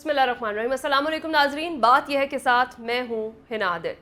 बिस्मिल्लाहिर्रहमानिर्रहीम। अस्सलाम वालेकुम नाजरीन, बात यह है कि साथ मैं हूँ हिना आदिल।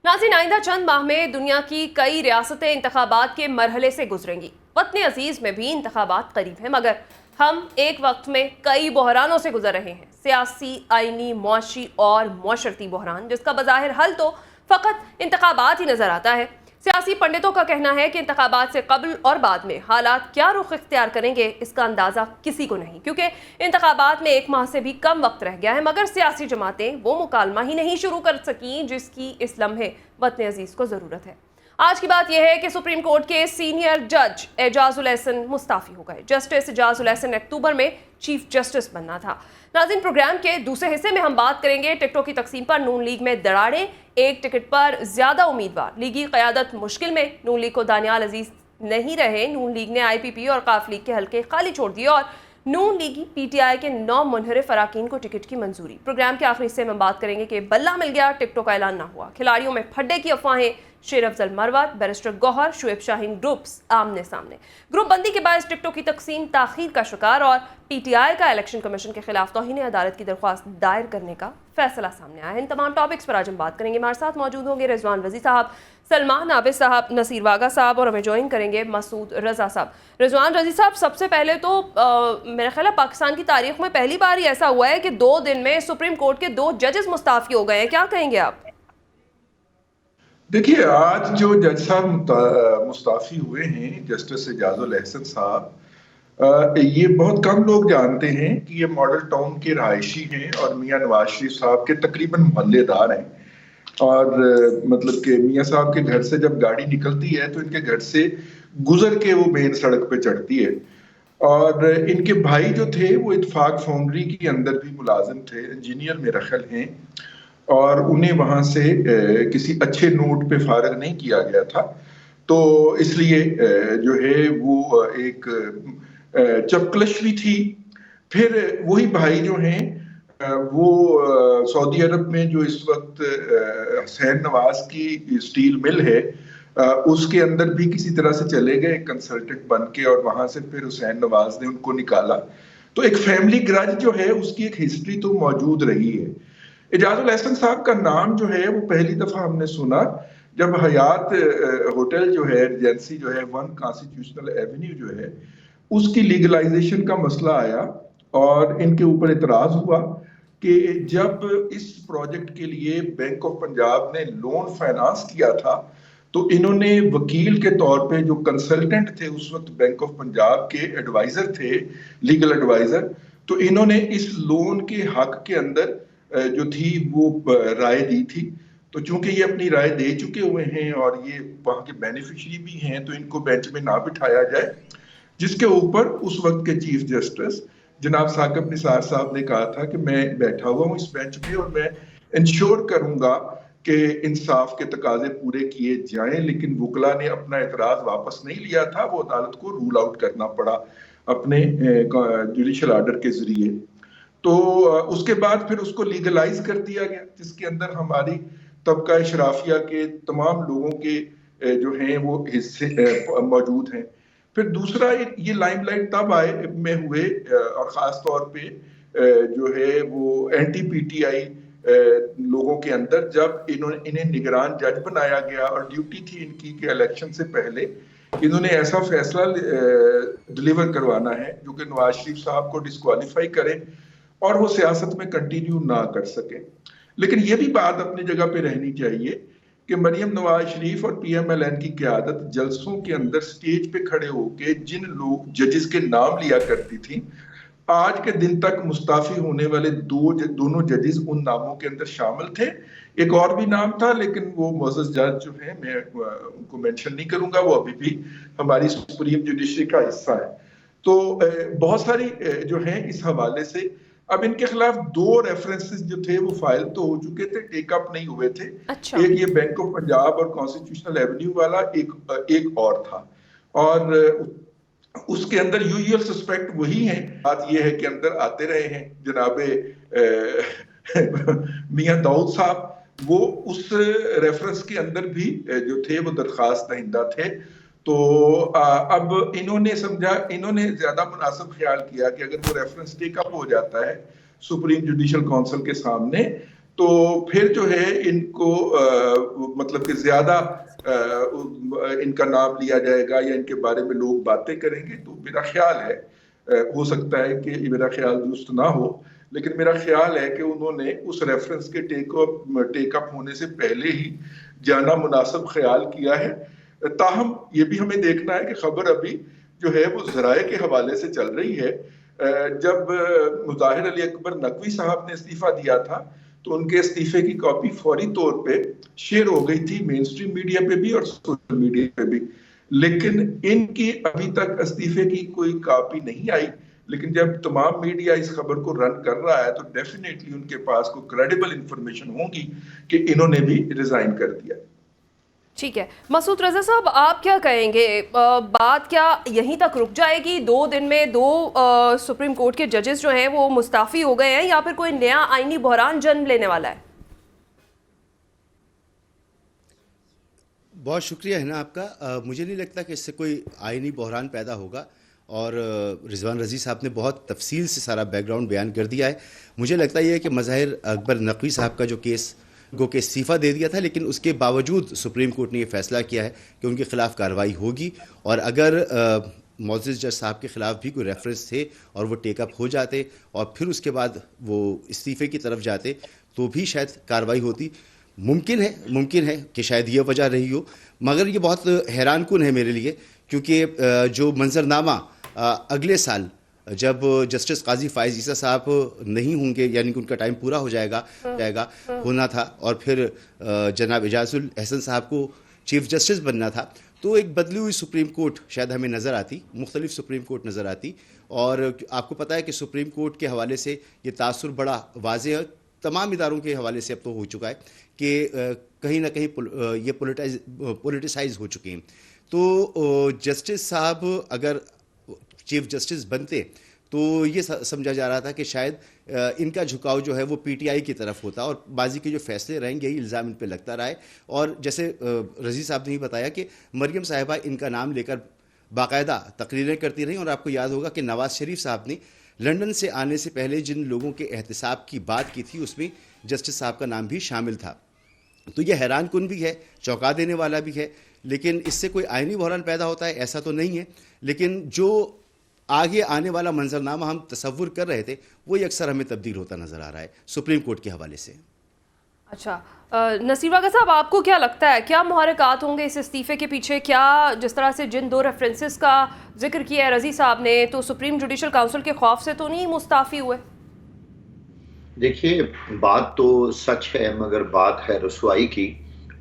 नाज़रीन, आइंदा चंद माह में दुनिया की कई रियासतें इंतखाबात के मरहले से गुजरेंगी। वतन अजीज़ में भी इंतखाबात करीब है, मगर हम एक वक्त में कई बहरानों से गुजर रहे हैं। सियासी, आइनी, मुआशी और मुआशरती बहरान, जिसका बज़ाहिर हल तो फ़कत इंतखाबात ही नज़र आता है। सियासी पंडितों का कहना है कि इंतखाबात से कबल और बाद में हालात क्या रुख इख्तियार करेंगे, इसका अंदाज़ा किसी को नहीं, क्योंकि इंतखाबात में एक माह से भी कम वक्त रह गया है। मगर सियासी जमातें वो मुकालमा ही नहीं शुरू कर सकी जिसकी इस लम्हे वतन अजीज़ को ज़रूरत है। आज की बात यह है कि सुप्रीम कोर्ट के सीनियर जज एजाजुल एहसन मुस्ताफ़ी हो गए। जस्टिस एजाजुल एहसन अक्टूबर में चीफ जस्टिस बनना था। नाज़रीन, प्रोग्राम के दूसरे हिस्से में हम बात करेंगे टिकटों की तकसीम पर नून लीग में दराड़े, एक टिकट पर ज्यादा उम्मीदवार, लीगी क़यादत मुश्किल में, नून लीग को दानियाल अजीज नहीं रहे, नून लीग ने IPP और काफ लीग के हल्के खाली छोड़ दिए और नून लीगी PTI के 9 मुनहरिफ अराकीन को टिकट की मंजूरी। प्रोग्राम के आखिरी हिस्से में बात करेंगे कि बल्ला मिल गया, टिकटों का ऐलान ना हुआ, खिलाड़ियों में फड्डे की अफवाहें, शेर अफजल मरवत, बैरिस्टर गौहर, शुएब शाहीन ग्रुप्स आमने सामने, ग्रुप बंदी के बाद टिकटों की तकसीम ताखीर का शिकार और PTI का इलेक्शन कमीशन के खिलाफ तौहीन अदालत की दरख्वास्त दायर करने का फैसला सामने आया है। इन तमाम टॉपिक्स पर आज हम बात करेंगे। हमारे साथ मौजूद होंगे रिजवान रजी साहब, सलमान आबिद साहब, नसीर वागा साहब और हमें ज्वाइन करेंगे मसूद रजा साहब। रिजवान रजी साहब, सबसे पहले तो मेरा ख्याल है पाकिस्तान की तारीख में पहली बार ही ऐसा हुआ है कि 2 दिन में सुप्रीम कोर्ट के 2 जजेस मुस्ताफी हो गए हैं, क्या कहेंगे आप? देखिए, आज जो जज साहब मुस्ताफी हुए हैं, जस्टिस एजाजुल एहसन साहब, ये बहुत कम लोग जानते हैं कि ये मॉडल टाउन के रहायशी हैं और मियां नवाज शरीफ साहब के तकरीबन मोहल्लेदार हैं। और मतलब कि मियां साहब के घर से जब गाड़ी निकलती है तो इनके घर से गुजर के वो मेन सड़क पे चढ़ती है। और इनके भाई जो थे वो इत्तेफाक फाउंड्री के अंदर भी मुलाजिम थे, इंजीनियर मेरा ख्याल हैं, और उन्हें वहां से किसी अच्छे नोट पे फारिग नहीं किया गया था। तो इसलिए जो है वो एक चपकलश भी थी। फिर वही भाई जो हैं वो सऊदी अरब में जो इस वक्त हुसैन नवाज की स्टील मिल है, उसके अंदर भी किसी तरह से चले गए कंसल्टेंट बन के, और वहां से फिर हुसैन नवाज ने उनको निकाला। तो एक फैमिली ग्रज जो है उसकी एक हिस्ट्री तो मौजूद रही है। एजाजुल एहसन साहब का नाम जो है वो पहली दफा हमने सुना जब हयात होटल जो है, एजेंसी जो है, 1 कॉन्स्टिट्यूशनल एवेन्यू जो है, उसकी लीगलाइजेशन का मसला आया और इनके ऊपर इतराज हुआ कि जब इस प्रोजेक्ट के लिए बैंक ऑफ पंजाब ने लोन फाइनेंस किया था तो इन्होंने वकील के तौर पे, जो कंसल्टेंट थे उस वक्त बैंक ऑफ पंजाब के एडवाइजर थे, लीगल एडवाइजर, तो इन्होंने इस लोन के हक के अंदर जो थी वो राय दी थी। तो चूंकि ये अपनी राय दे चुके हुए हैं और ये वहां के बेनिफिशियरी भी हैं, तो इनको बेंच में ना बिठाया जाए। जिसके ऊपर उस वक्त के चीफ जस्टिस जनाब साकिब निसार साहब ने कहा था कि मैं बैठा हुआ हूँ इस बेंच पे और मैं इंश्योर करूंगा कि इंसाफ के तकाजे पूरे किए जाएं। लेकिन वकला ने अपना एतराज वापस नहीं लिया था, वो अदालत को रूल आउट करना पड़ा अपने जुडिशल ऑर्डर के जरिए। तो उसके बाद फिर उसको लीगलाइज कर दिया गया, जिसके अंदर हमारी तबका शराफिया के तमाम लोगों के जो हैं वो हिस्से मौजूद हैं। फिर दूसरा ये लाइमलाइट तब आए में हुए और ख़ास तौर पे जो है वो एंटी PTI लोगों के अंदर, जब इन्हें निगरान जज बनाया गया और ड्यूटी थी इनकी कि इलेक्शन से पहले इन्होंने ऐसा फैसला डिलीवर करवाना है जो कि नवाज शरीफ साहब को डिस्क्वालीफाई करे और वो सियासत में कंटिन्यू ना कर सके। लेकिन ये भी बात अपनी जगह पे रहनी चाहिए कि मरियम नवाज शरीफ और PMLN की क़यादत जलसों के अंदर स्टेज पे खड़े होके जिन लोग जजेस के नाम लिया करती थी, आज के दिन तक मुस्ताफी होने वाले दोनों जजेस उन नामों के अंदर शामिल थे। एक और भी नाम था, लेकिन वो मोअज़्ज़ज़ जज जो है, मैं उनको मेंशन नहीं करूंगा, वो अभी भी हमारी सुप्रीम जुडिशरी का हिस्सा है। तो बहुत सारी जो है इस हवाले से अब इनके खिलाफ 2 रेफरेंसेस जो थे वो फाइल तो हो चुके थे, टेकअप नहीं हुए थे। अच्छा। एक ये बैंक ऑफ पंजाब और कॉन्स्टिट्यूशनल एवेन्यू वाला, एक और था, और उसके अंदर यूजुअल सस्पेक्ट वही हैं। बात ये है कि अंदर आते रहे हैं जनाबे मियां दाऊद साहब, वो उस रेफरेंस के अंदर भी जो थे वो दरखास्त दहिंदा थे। तो अब इन्होंने समझा, इन्होंने ज्यादा मुनासिब ख्याल किया कि अगर वो रेफरेंस टेकअप हो जाता है सुप्रीम जुडिशल काउंसिल के सामने, तो फिर जो है इनको मतलब कि ज्यादा इनका नाम लिया जाएगा या इनके बारे में लोग बातें करेंगे। तो मेरा ख्याल है, हो सकता है कि मेरा ख्याल दुरुस्त ना हो, लेकिन मेरा ख्याल है कि उन्होंने उस रेफरेंस के टेकअप होने से पहले ही जाना मुनासिब ख्याल किया है। ताहम ये भी हमें देखना है कि खबर अभी जो है वो ज़राए के हवाले से चल रही है। जब मुज़ाहिर अली अकबर नकवी साहब ने इस्तीफा दिया था तो उनके इस्तीफे की कॉपी फौरी तौर पे शेयर हो गई थी मेन स्ट्रीम मीडिया पे भी और सोशल मीडिया पे भी, लेकिन इनकी अभी तक इस्तीफे की कोई कॉपी नहीं आई। लेकिन जब तमाम मीडिया इस खबर को रन कर रहा है तो डेफिनेटली उनके पास कोई क्रेडिबल इंफॉर्मेशन होगी कि इन्होंने भी रिजाइन कर दिया। ठीक है, मसूद रजा साहब, आप क्या कहेंगे? बात क्या यहीं तक रुक जाएगी? 2 दिन में 2 सुप्रीम कोर्ट के जजेस जो हैं वो मुस्ताफी हो गए हैं, या फिर कोई नया आईनी बहरान जन्म लेने वाला है? बहुत शुक्रिया है ना आपका। मुझे नहीं लगता कि इससे कोई आईनी बहरान पैदा होगा, और रिजवान रज़ी साहब ने बहुत तफसील से सारा बैकग्राउंड बयान कर दिया है। मुझे लगता है कि मुज़ाहिर अकबर नकवी साहब का जो केस गो के इस्तीफ़ा दे दिया था, लेकिन उसके बावजूद सुप्रीम कोर्ट ने यह फैसला किया है कि उनके खिलाफ कार्रवाई होगी, और अगर मोअज़्ज़िज़ जज साहब के खिलाफ भी कोई रेफरेंस थे और वो टेकअप हो जाते और फिर उसके बाद वो इस्तीफ़े की तरफ जाते तो भी शायद कार्रवाई होती। मुमकिन है कि शायद ये वजह रही हो, मगर ये बहुत हैरान कुन है मेरे लिए, क्योंकि जो मंजरनामा अगले साल जब जस्टिस काजी फ़ाइज़ ईसा साहब नहीं होंगे, यानी कि उनका टाइम पूरा हो जाएगा होना था, और फिर जनाब एजाजुल एहसन साहब को चीफ जस्टिस बनना था, तो एक बदली हुई सुप्रीम कोर्ट शायद हमें नज़र आती, मुख्तलिफ सुप्रीम कोर्ट नज़र आती। और आपको पता है कि सुप्रीम कोर्ट के हवाले से ये तासुर बड़ा वाज़ेह है, तमाम इदारों के हवाले से अब तो हो चुका है कि कहीं ना कहीं ये पोलिटिसाइज हो चुके हैं। तो जस्टिस साहब अगर चीफ जस्टिस बनते तो ये समझा जा रहा था कि शायद इनका झुकाव जो है वो पीटीआई की तरफ होता, और बाजी के जो फैसले रहेंगे यही इल्ज़ाम इन पे लगता रहा है। और जैसे रज़ी साहब ने ही बताया कि मरियम साहिबा इनका नाम लेकर बाकायदा तकरीरें करती रहीं, और आपको याद होगा कि नवाज़ शरीफ साहब ने लंदन से आने से पहले जिन लोगों के एहतिसाब की बात की थी उसमें जस्टिस साहब का नाम भी शामिल था। तो ये हैरान कुन भी है, चौंका देने वाला भी है, लेकिन इससे कोई आईनी बहरान पैदा होता है ऐसा तो नहीं है। लेकिन जो आगे आने वाला मंजरनामा हम तसव्वुर कर रहे थे वही अक्सर हमें तब्दील होता नज़र आ रहा है सुप्रीम कोर्ट के हवाले से। अच्छा, नसीर वागा साहब, आपको क्या लगता है, क्या मुहरकात होंगे इस इस्तीफे के पीछे? क्या जिस तरह से जिन 2 रेफरेंसेस का जिक्र किया है रज़ी साहब ने, तो सुप्रीम जुडिशल काउंसिल के खौफ से तो नहीं मुस्ताफ़ी हुए? देखिए, बात तो सच है, मगर बात है रुसवाई की।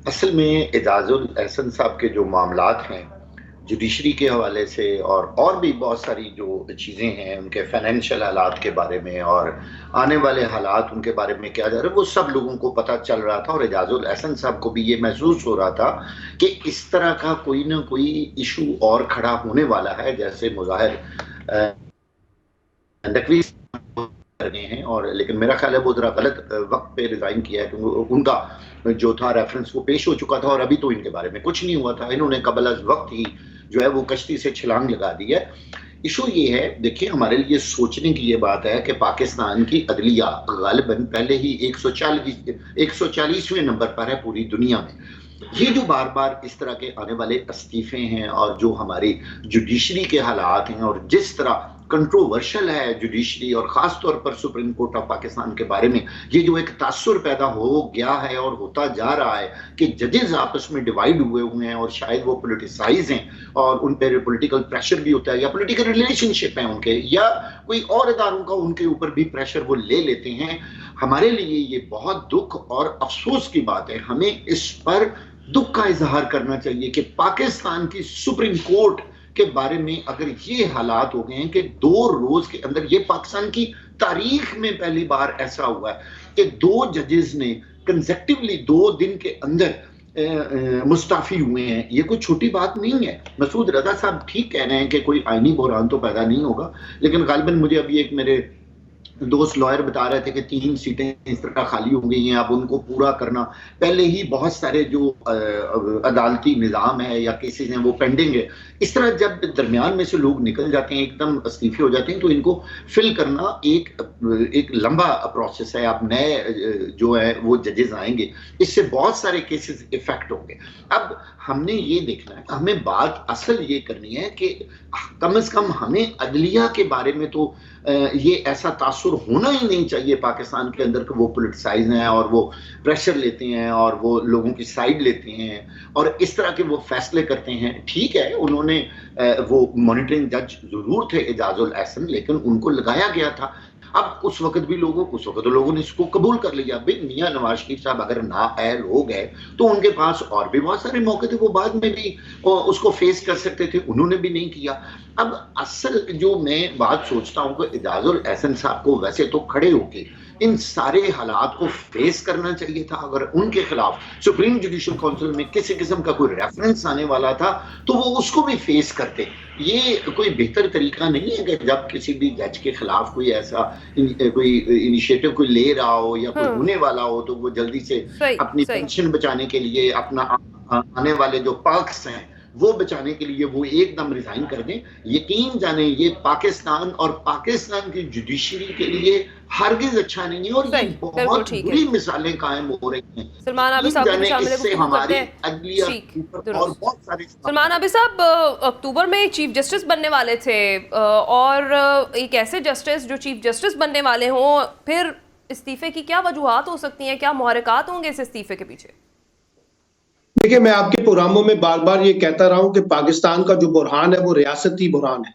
असल में एजाजुल एहसन साहब के जो मामलात हैं जुडिशरी के हवाले से, और भी बहुत सारी जो चीज़ें हैं उनके फाइनेंशियल हालात के बारे में और आने वाले हालात उनके बारे में क्या जा रहा है, वो सब लोगों को पता चल रहा था। और एजाजुल एहसन साहब को भी ये महसूस हो रहा था कि इस तरह का कोई ना कोई इशू और खड़ा होने वाला है, जैसे मुज़ाहिर नकवी करने हैं। और लेकिन मेरा ख्याल है वो ज़रा गलत वक्त पे रिज़ाइन किया है, क्योंकि उनका जो था रेफरेंस वो पेश हो चुका था और अभी तो इनके बारे में कुछ नहीं हुआ था। इन्होंने कबल अज़ वक्त ही जो है वो कश्ती से छलांग लगा दी है। इशू ये है, देखिए, हमारे लिए सोचने की ये बात है कि पाकिस्तान की अदलिया गालिबन पहले ही 140वें नंबर पर है पूरी दुनिया में। ये जो बार बार इस तरह के आने वाले इस्तीफे हैं और जो हमारी जुडिशरी के हालात हैं और जिस तरह कंट्रोवर्शियल है जुडिशरी और ख़ास तौर पर सुप्रीम कोर्ट ऑफ पाकिस्तान के बारे में, ये जो एक तासुर पैदा हो गया है और होता जा रहा है कि जजेस आपस में डिवाइड हुए हैं और शायद वो पोलिटिसाइज हैं और उन पर पोलिटिकल प्रेशर भी होता है या पोलिटिकल रिलेशनशिप है उनके, या कोई और इदारों का उनके ऊपर भी प्रेशर वो ले लेते हैं। हमारे लिए ये बहुत दुख और अफसोस की बात है। हमें इस पर दुख का इजहार करना चाहिए कि पाकिस्तान की सुप्रीम कोर्ट के बारे में अगर ये हालात हो गए हैं कि 2 रोज के अंदर, ये पाकिस्तान की तारीख में पहली बार ऐसा हुआ है कि 2 जजेस ने कंसेक्टिवली 2 दिन के अंदर मुस्ताफी हुए हैं। ये कोई छोटी बात नहीं है। मसूद रजा साहब ठीक कह रहे हैं कि कोई आईनी बहरान तो पैदा नहीं होगा, लेकिन गालिबन मुझे अभी एक मेरे दोस्त लॉयर बता रहे थे कि 3 सीटें इस तरह खाली हो गई हैं, अब उनको पूरा करना, पहले ही बहुत सारे जो अदालती निज़ाम है या केसेस हैं वो पेंडिंग है। इस तरह जब दरमियान में से लोग निकल जाते हैं, एकदम इस्तीफे हो जाते हैं, तो इनको फिल करना एक लंबा प्रोसेस है। अब नए जो है वो जजेस आएंगे, इससे बहुत सारे केसेस इफेक्ट होंगे। अब हमने ये देखना है, हमें बात असल ये करनी है कि कम से कम हमें अदलिया के बारे में तो ये ऐसा तासुर होना ही नहीं चाहिए पाकिस्तान के अंदर कि वो पोलिटिसाइज हैं और वो प्रेशर लेते हैं और वो लोगों की साइड लेते हैं और इस तरह के वो फैसले करते हैं। ठीक है, उन्होंने वो मॉनिटरिंग जज जरूर थे एजाजुल एहसन, लेकिन उनको लगाया गया था। अब उस वक्त लोगों ने इसको कबूल कर लिया। भाई मियां नवाज शरीफ साहब अगर नाअहल हो गए तो उनके पास और भी बहुत सारे मौके थे, वो बाद में भी उसको फेस कर सकते थे, उन्होंने भी नहीं किया। अब असल जो मैं बात सोचता हूँ कि एजाजुल एहसन साहब को वैसे तो खड़े होके इन सारे हालात को फेस करना चाहिए था। अगर उनके खिलाफ सुप्रीम जुडिशल काउंसिल में किसी किस्म का कोई रेफरेंस आने वाला था तो वो उसको भी फेस करते। ये कोई बेहतर तरीका नहीं है कि जब किसी भी जज के खिलाफ कोई ऐसा कोई इनिशिएटिव कोई ले रहा हो या कोई होने वाला हो तो वो जल्दी से अपनी पेंशन बचाने के लिए, अपना आने वाले जो पर्क्स हैं वो बचाने के लिए वो एकदम रिजाइन कर दें। यकीन जाने ये पाकिस्तान और पाकिस्तान की जुडिशरी के लिए हरगिज अच्छा नहीं है और ये बहुत बुरी मिसालें कायम हो रही हैं। सलमान आबिद साहब इससे हमारे अदलिया और बहुत सारे सलमान आबिद साहब अक्टूबर में चीफ जस्टिस बनने वाले थे और एक ऐसे जस्टिस जो चीफ जस्टिस बनने वाले हों, फिर इस्तीफे की क्या वजूहात हो सकती हैं, क्या मुहर्रिकात होंगे इस इस्तीफे के पीछे? देखिए, मैं आपके प्रोग्रामों में बार बार ये कहता रहा हूं कि पाकिस्तान का जो बुरहान है वो रियासती बुरहान है।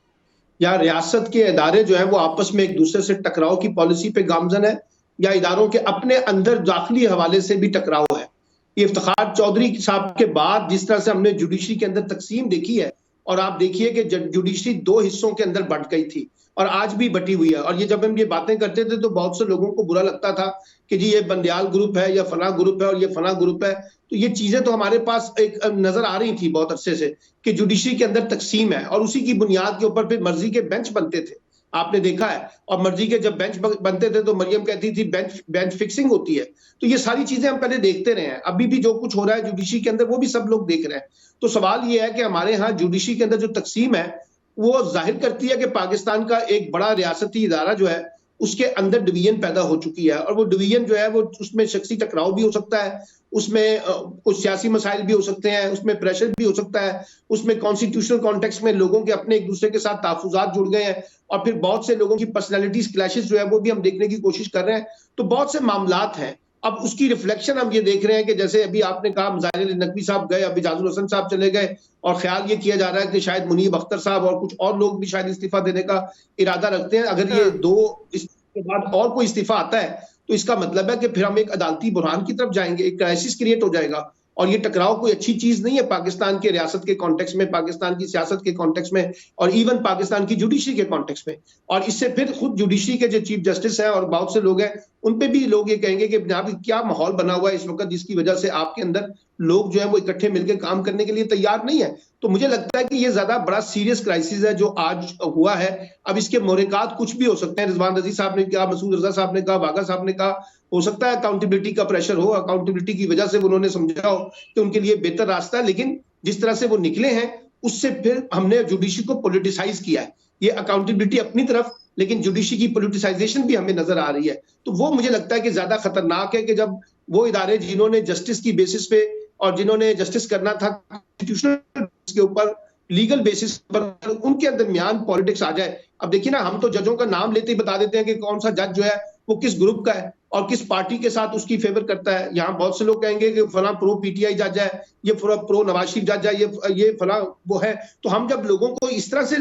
या रियासत के इदारे जो है वो आपस में एक दूसरे से टकराव की पॉलिसी पे गामजन है या इदारों के अपने अंदर दाखिली हवाले से भी टकराव है। ये इफ्तिखार चौधरी साहब के बाद जिस तरह से हमने जुडिशरी के अंदर तकसीम देखी है, और आप देखिए कि जुडिशरी 2 हिस्सों के अंदर बंट गई थी और आज भी बटी हुई है। और ये जब हम ये बातें करते थे तो बहुत से लोगों को बुरा लगता था कि जी ये बंदियाल ग्रुप है या फना ग्रुप है और ये फना ग्रुप है। तो ये चीजें तो हमारे पास एक नजर आ रही थी बहुत अरसे से कि जुडिशरी के अंदर तकसीम है और उसी की बुनियाद के ऊपर फिर मर्जी के बेंच बनते थे, आपने देखा है। और मर्जी के जब बेंच बनते थे तो मरियम कहती थी बेंच फिक्सिंग होती है। तो ये सारी चीजें हम पहले देखते रहे हैं, अभी भी जो कुछ हो रहा है जुडिशरी के अंदर वो भी सब लोग देख रहे हैं। तो सवाल ये है कि हमारे यहाँ जुडिशरी के अंदर जो तकसीम है वो जाहिर करती है कि पाकिस्तान का एक बड़ा रियासती इदारा जो है उसके अंदर डिवीजन पैदा हो चुकी है। और वो डिवीजन जो है वो उसमें शख्सी टकराव भी हो सकता है, उसमें कुछ सियासी मसाइल भी हो सकते हैं, उसमें प्रेशर भी हो सकता है, उसमें कॉन्स्टिट्यूशनल कॉन्टेक्स्ट में लोगों के अपने एक दूसरे के साथ तहफुजात जुड़ गए हैं और फिर बहुत से लोगों की पर्सनैलिटीज क्लैशेस जो है वो भी हम देखने की कोशिश कर रहे हैं। तो बहुत से मामलात हैं। अब उसकी रिफ्लेक्शन हम ये देख रहे हैं कि जैसे अभी आपने कहा मुज़ाहिर नकवी साहब गए, अभी एजाजुल हसन साहब चले गए और ख्याल ये किया जा रहा है कि शायद मुनीब अख्तर साहब और कुछ और लोग भी शायद इस्तीफा देने का इरादा रखते हैं। अगर ये 2 के बाद और कोई इस्तीफा आता है तो इसका मतलब है कि फिर हम एक अदालती बुरहान की तरफ जाएंगे, एक क्राइसिस क्रिएट हो जाएगा। और ये टकराव कोई अच्छी चीज नहीं है पाकिस्तान के रियासत के कॉन्टेक्स्ट में, पाकिस्तान की सियासत के कॉन्टेक्स्ट में और इवन पाकिस्तान की जुडिशरी के कॉन्टेक्स्ट में। और इससे फिर खुद जुडिशरी के जो चीफ जस्टिस है और बहुत से लोग हैं उन पे भी लोग ये कहेंगे कि क्या माहौल बना हुआ है इस वक्त जिसकी वजह से आपके अंदर लोग जो है वो इकट्ठे मिलकर काम करने के लिए तैयार नहीं है। तो मुझे लगता है कि ये ज्यादा बड़ा सीरियस क्राइसिस है जो आज हुआ है। अब इसके मोहरिकात कुछ भी हो सकते हैं। रिजवान रजी साहब ने कहा, मसूद रजा साहब ने कहा, वागा साहब ने कहा, हो सकता है अकाउंटेबिलिटी का प्रेशर हो, अकाउंटेबिलिटी की वजह से उन्होंने समझा हो कि उनके लिए बेहतर रास्ता है। लेकिन जिस तरह से वो निकले हैं उससे फिर हमने जुडिशरी को पॉलिटिसाइज किया है। ये अकाउंटेबिलिटी अपनी तरफ, लेकिन जुडिशरी की पॉलिटिसाइजेशन भी हमें नजर आ रही है। तो वो मुझे लगता है कि ज्यादा खतरनाक है कि जब वो इदारे जिन्होंने जस्टिस की बेसिस पे और जिन्होंने जस्टिस करना था कॉन्स्टिट्यूशनल के ऊपर, लीगल बेसिस पर, उनके दरमियान पॉलिटिक्स आ जाए। अब देखिए ना, हम तो जजों का नाम लेते ही बता देते हैं कि कौन सा जज जो है वो किस ग्रुप का है और किस पार्टी के साथ उसकी फेवर करता है। यहाँ बहुत से लोग कहेंगे कि फला प्रो पीटीआई जज है, ये प्रो नवाज शरीफ जज है, ये फला वो है। तो हम जब लोगों को इस तरह से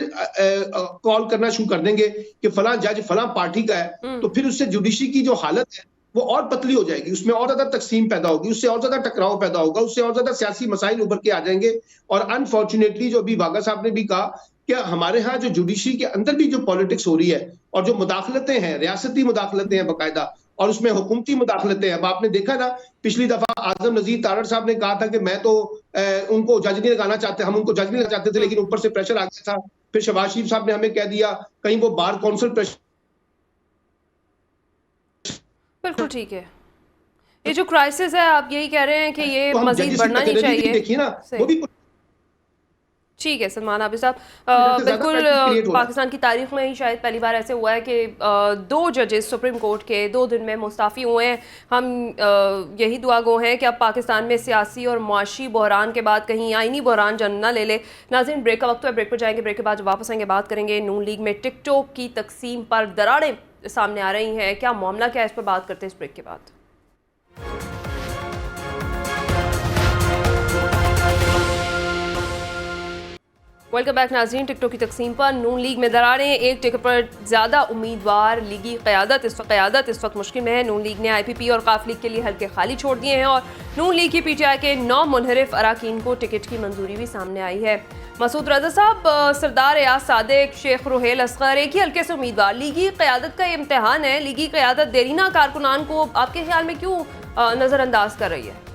कॉल करना शुरू कर देंगे कि फला जज फला पार्टी का है, तो फिर उससे जुडिशरी की जो हालत है वो और पतली हो जाएगी, उसमें और ज्यादा तकसीम पैदा होगी, उससे और ज्यादा टकराव पैदा होगा, उससे और ज्यादा सियासी मसाइल उभर के आ जाएंगे। और अनफॉर्चुनेटली जो अभी वागा साहब ने भी कहा कि हमारे यहाँ जो जुडिशरी के अंदर भी जो पॉलिटिक्स हो रही है और जो मुदाखलतें हैं, रियासती मुदाखलतें हैं बाकायदा, और उसमें हुकूमती मुदाखलतें हैं। अब आपने देखा ना, पिछली दफा आजम नजीर तारड़ साहब ने कहा था कि मैं तो उनको जज नहीं लगाना चाहते, हम उनको जज नहीं लगाना चाहते थे, लेकिन ऊपर से प्रेशर आ गया था। फिर शहबाज शरीफ साहब ने हमें कह दिया, कहीं वो बार काउंसिल प्रेशर बिल्कुल ठीक है। ये जो क्राइसिस है, आप यही कह रहे हैं कि ये तो हम मजीद जजेस बढ़ना की नहीं तकरीरें भी चाहिए। देखिए ना, सही। वो भी ठीक है सलमान आबिद साहब, ज्यादा बिल्कुल पैसे क्रिएट हो रहा है। पाकिस्तान की तारीख में ही शायद पहली बार ऐसे हुआ है कि 2 जजेस सुप्रीम कोर्ट के 2 दिन में मुस्ताफ़ी हुए हैं। हम यही दुआ गो हैं कि अब पाकिस्तान में सियासी और मुआशी बहरान के बाद कहीं आइनी बहरान जन्म न ले ले। नाज़रीन, ब्रेक का वक्त है, ब्रेक पर जाएंगे, ब्रेक के बाद वापस आएंगे, बात करेंगे नून लीग में टिकटॉक की तकसीम पर दरारें सामने आ रही हैं, क्या मामला क्या है, इस पर बात करते हैं इस ब्रेक के बाद। वेलकम बैक नाज़रीन, टिकटॉक की तकसीम पर नून लीग में दरारें, एक टिकट पर ज़्यादा उम्मीदवार, लीगी क़यादत इस वक्त मुश्किल में है। नून लीग ने IPP और काफ लीग के लिए हल्के खाली छोड़ दिए हैं और नून लीग की PTI के 9 मुनहरिफ अराकीन को टिकट की मंजूरी भी सामने आई है। मसूद रज़ा साहब, सरदार एयाज सादिक, शेख रुहेल असगर, एक ही हल्के से उम्मीदवार, लीगी क़यादत का ये इम्तहान है। लीगी क़यादत देरीना कारकुनान को आपके ख्याल में क्यों नज़रअंदाज कर रही है?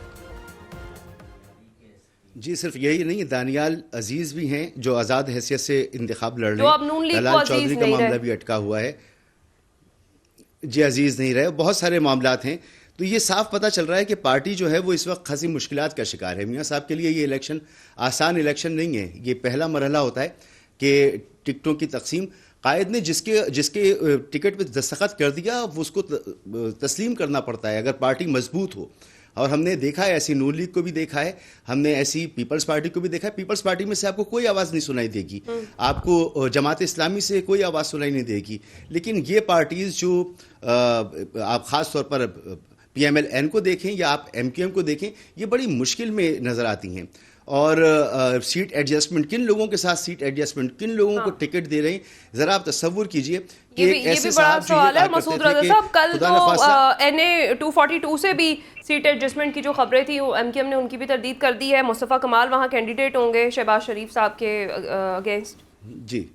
जी, सिर्फ यही नहीं, दानियाल अजीज़ भी हैं जो आज़ाद हैसियत से इंतखाब लड़ रहे जो हैं। अब नून लीग को दलाल अजीज चौधरी का नहीं मामला रहे। भी अटका हुआ है। जी, अजीज़ नहीं रहे, बहुत सारे मामलात हैं। तो ये साफ पता चल रहा है कि पार्टी जो है वो इस वक्त खासी मुश्किलात का शिकार है। मियाँ साहब के लिए ये इलेक्शन आसान इलेक्शन नहीं है। ये पहला मरहला होता है कि टिकटों की तकसीम, कायद ने जिसके टिकट पर दस्तखत कर दिया वो उसको तस्लीम करना पड़ता है अगर पार्टी मजबूत हो। और हमने देखा है, ऐसी नून लीग को भी देखा है, हमने ऐसी पीपल्स पार्टी को भी देखा है। पीपल्स पार्टी में से आपको कोई आवाज़ नहीं सुनाई देगी, आपको जमात इस्लामी से कोई आवाज़ सुनाई नहीं देगी। लेकिन ये पार्टीज़ जो आप ख़ास तौर पर PMLN को देखें या आप MQM को देखें, ये बड़ी मुश्किल में नज़र आती हैं। और सीट एडजस्टमेंट, किन लोगों के साथ सीट एडजस्टमेंट, किन लोगों को टिकट दे रही हैं, ज़रा आप तस्वुर कीजिए कि ये भी बड़ा सवाल है मसूद रज़ा साहब। कल तो NA 242 से भी सीट एडजस्टमेंट की जो खबरें थी MQM ने उनकी भी तरदीद कर दी है। मुस्तफ़ा कमाल वहाँ कैंडिडेट होंगे शहबाज शरीफ साहब के अगेंस्ट। जी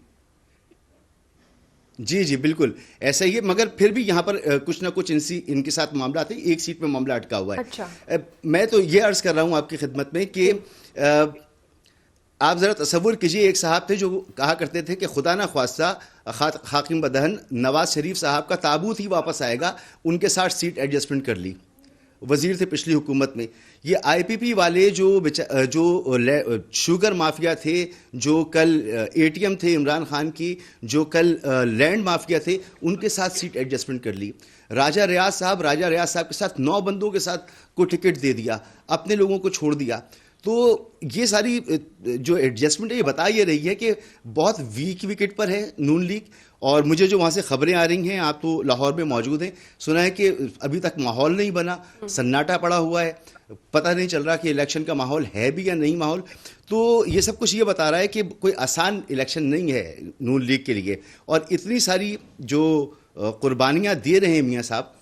जी जी, बिल्कुल ऐसा ही है। मगर फिर भी यहाँ पर कुछ ना कुछ इनके साथ मामला थे। एक सीट पे मामला अटका हुआ है। अच्छा। मैं तो ये अर्ज़ कर रहा हूँ आपकी खिदमत में कि आप ज़रा तसव्वुर कीजिए, एक साहब थे जो कहा करते थे कि खुदा ना ख्वास्ता हाकिम बदहन नवाज शरीफ साहब का ताबूत ही वापस आएगा, उनके साथ सीट एडजस्टमेंट कर ली। वज़ीर थे पिछली हुकूमत में। ये IPP वाले जो शुगर माफिया थे, जो कल ATM थे इमरान खान की, जो कल लैंड माफिया थे, उनके साथ सीट एडजस्टमेंट कर ली। राजा रियाज साहब के साथ 9 बंदों के साथ को टिकट दे दिया, अपने लोगों को छोड़ दिया। तो ये सारी जो एडजस्टमेंट है ये बता ये रही है कि बहुत वीक विकेट पर है नून लीग। और मुझे जो वहाँ से खबरें आ रही हैं, आप तो लाहौर में मौजूद हैं, सुना है कि अभी तक माहौल नहीं बना, सन्नाटा पड़ा हुआ है, पता नहीं चल रहा कि इलेक्शन का माहौल है भी या नहीं माहौल। तो ये सब कुछ ये बता रहा है कि कोई आसान इलेक्शन नहीं है नून लीग के लिए। और इतनी सारी जो कुर्बानियाँ दे रहे हैं मियाँ साहब,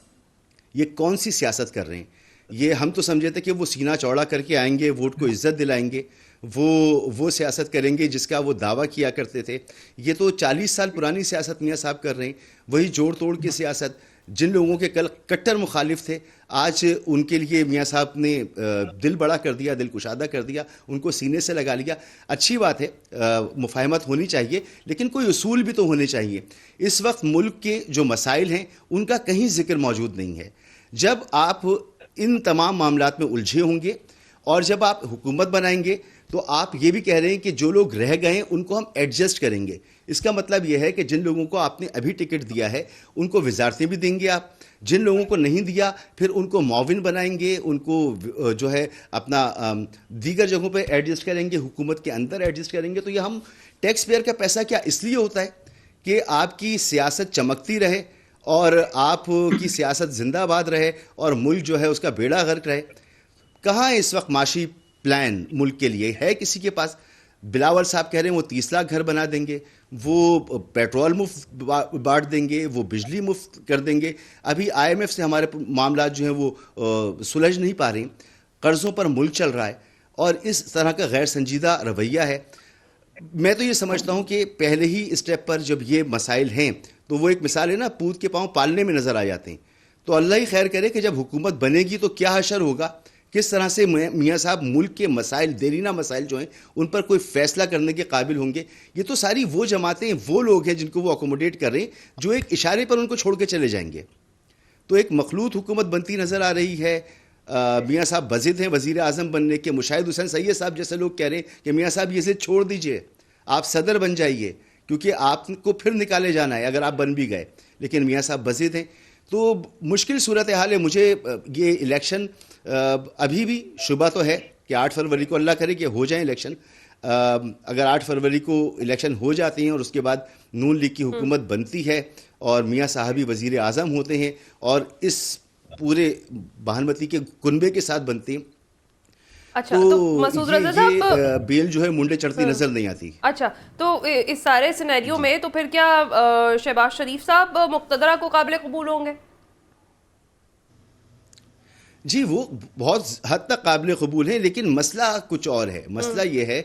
ये कौन सी सियासत कर रहे हैं? ये हम तो समझे थे कि वो सीना चौड़ा करके आएंगे, वोट को इज्जत दिलाएंगे, वो सियासत करेंगे जिसका वो दावा किया करते थे। ये तो 40 साल पुरानी सियासत मियाँ साहब कर रहे हैं, वही जोड़ तोड़ की सियासत। जिन लोगों के कल कट्टर मुखालिफ थे, आज उनके लिए मियाँ साहब ने दिल बड़ा कर दिया, दिल कुशादा कर दिया, उनको सीने से लगा लिया। अच्छी बात है, मुफाहमत होनी चाहिए, लेकिन कोई उसूल भी तो होने चाहिए। इस वक्त मुल्क के जो मसाइल हैं उनका कहीं जिक्र मौजूद नहीं है। जब आप इन तमाम मामलात में उलझे होंगे और जब आप हुकूमत बनाएंगे तो आप ये भी कह रहे हैं कि जो लोग रह गए हैं उनको हम एडजस्ट करेंगे। इसका मतलब यह है कि जिन लोगों को आपने अभी टिकट दिया है उनको वजारतें भी देंगे आप, जिन लोगों को नहीं दिया फिर उनको मुआविन बनाएंगे, उनको जो है अपना दीगर जगहों पे एडजस्ट करेंगे, हुकूमत के अंदर एडजस्ट करेंगे। तो यह हम टैक्स पेयर का पैसा क्या इसलिए होता है कि आपकी सियासत चमकती रहे और आपकी सियासत जिंदाबाद रहे और मुल्क जो है उसका बेड़ा गर्क रहे। कहाँ है इस वक्त माशी प्लान मुल्क के लिए? है किसी के पास? बिलावल साहब कह रहे हैं वो 30 लाख घर बना देंगे, वो पेट्रोल मुफ्त बांट देंगे, वो बिजली मुफ्त कर देंगे। अभी IMF से हमारे मामला जो हैं वो सुलझ नहीं पा रहे, कर्ज़ों पर मुल्क चल रहा है और इस तरह का गैर संजीदा रवैया है। मैं तो ये समझता हूँ कि पहले ही स्टेप पर जब ये मसाइल हैं तो वो एक मिसाल है ना, पूत के पाँव पालने में नज़र आ जाते हैं। तो अल्लाह ही खैर करे कि जब हुकूमत बनेगी तो क्या हशर होगा, किस तरह से मियाँ साहब मुल्क के मसाइल, देरीना मसाइल जो हैं उन पर कोई फ़ैसला करने के काबिल होंगे। ये तो सारी वो जमातें, वो लोग हैं जिनको वो अकोमोडेट कर रहे हैं, जो एक इशारे पर उनको छोड़ के चले जाएंगे। तो एक मखलूत हुकूमत बनती नज़र आ रही है। मियाँ साहब बज़िद हैं वज़ीर आज़म बनने के। मुशाहिद हुसैन सैयद साहब जैसे लोग कह रहे हैं कि मियाँ साहब ये ज़िद छोड़ दीजिए, आप सदर बन जाइए, क्योंकि आपको फिर निकाले जाना है अगर आप बन भी गए। लेकिन मियाँ साहब बज़िद हैं, तो मुश्किल सूरत हाल है। मुझे ये इलेक्शन अभी भी शुबा तो है कि 8 फरवरी को अल्लाह करे कि हो जाए इलेक्शन। अगर 8 फरवरी को इलेक्शन हो जाते हैं और उसके बाद नून लीग की हुकूमत बनती है और मियाँ साहब ही वज़ीर आज़म होते हैं और इस पूरे बहानमती के कुनबे के साथ बनते हैं, अच्छा, तो मसूद रज़ा साहब बेल जो है मुंडे चढ़ती नजर नहीं आती। अच्छा, तो इस सारे सिनेरियो में तो फिर क्या शहबाज शरीफ साहब मुक़्तदरा को काबिल कबूल होंगे? जी, वो बहुत हद तक काबिल कबूल है, लेकिन मसला कुछ और है। मसला ये है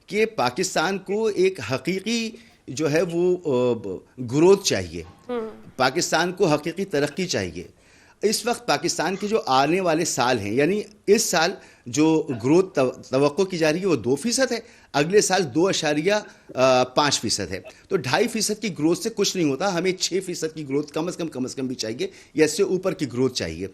कि पाकिस्तान को एक हकीकी जो है वो ग्रोथ चाहिए, पाकिस्तान को हकीकी तरक्की चाहिए। इस वक्त पाकिस्तान के जो आने वाले साल हैं, यानी इस साल जो ग्रोथ तवक्को की जा रही है वो 2% है, अगले साल 2.5% है। तो 2.5% की ग्रोथ से कुछ नहीं होता, हमें 6% की ग्रोथ कम से कम भी चाहिए या इससे ऊपर की ग्रोथ चाहिए।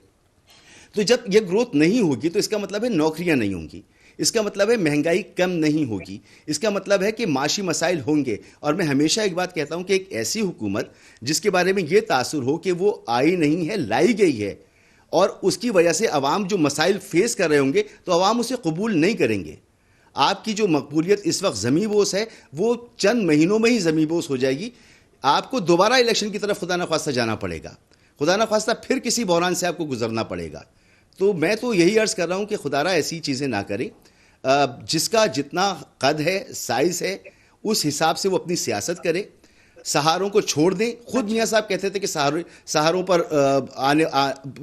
तो जब ये ग्रोथ नहीं होगी तो इसका मतलब है नौकरियां नहीं होंगी, इसका मतलब है महंगाई कम नहीं होगी, इसका मतलब है कि माशी मसाइल होंगे। और मैं हमेशा एक बात कहता हूं कि एक ऐसी हुकूमत जिसके बारे में ये तासुर हो कि वो आई नहीं है, लाई गई है, और उसकी वजह से अवाम जो मसाइल फेस कर रहे होंगे तो अवाम उसे कबूल नहीं करेंगे। आपकी जो मकबूलियत इस वक्त ज़मीबोस है वो चंद महीनों में ही ज़मीबोस हो जाएगी। आपको दोबारा इलेक्शन की तरफ खुदा न ख्वास्ता जाना पड़ेगा, खुदा न ख्वास्ता फिर किसी बहरान से आपको गुजरना पड़ेगा। तो मैं तो यही अर्ज़ कर रहा हूँ कि खुदारा ऐसी चीज़ें ना करें, जिसका जितना कद है, साइज़ है, उस हिसाब से वो अपनी सियासत करे, सहारों को छोड़ दें। खुद मियाँ साहब कहते थे कि सहारों पर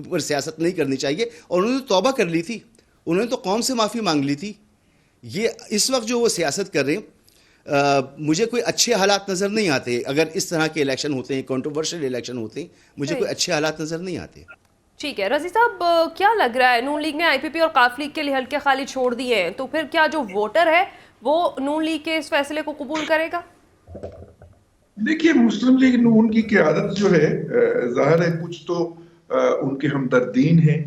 पर सियासत नहीं करनी चाहिए, और उन्होंने तो तौबा कर ली थी, उन्होंने तो कौम से माफ़ी मांग ली थी। ये इस वक्त जो वो सियासत कर रहे हैं, मुझे कोई अच्छे हालात नज़र नहीं आते। अगर इस तरह के इलेक्शन होते हैं, कंट्रोवर्शियल इलेक्शन होते हैं, मुझे कोई अच्छे हालात नज़र नहीं आते। ठीक है रज़ी साहब, क्या लग रहा है, नून लीग ने IPP और काफ लीग के लिए हल्के खाली छोड़ दिए हैं, तो फिर क्या जो वोटर है वो नून लीग के इस फैसले को कबूल करेगा? देखिए, मुस्लिम लीग नून की क़यादत जो है, ज़ाहिर है कुछ तो उनके हमदर्दीन हैं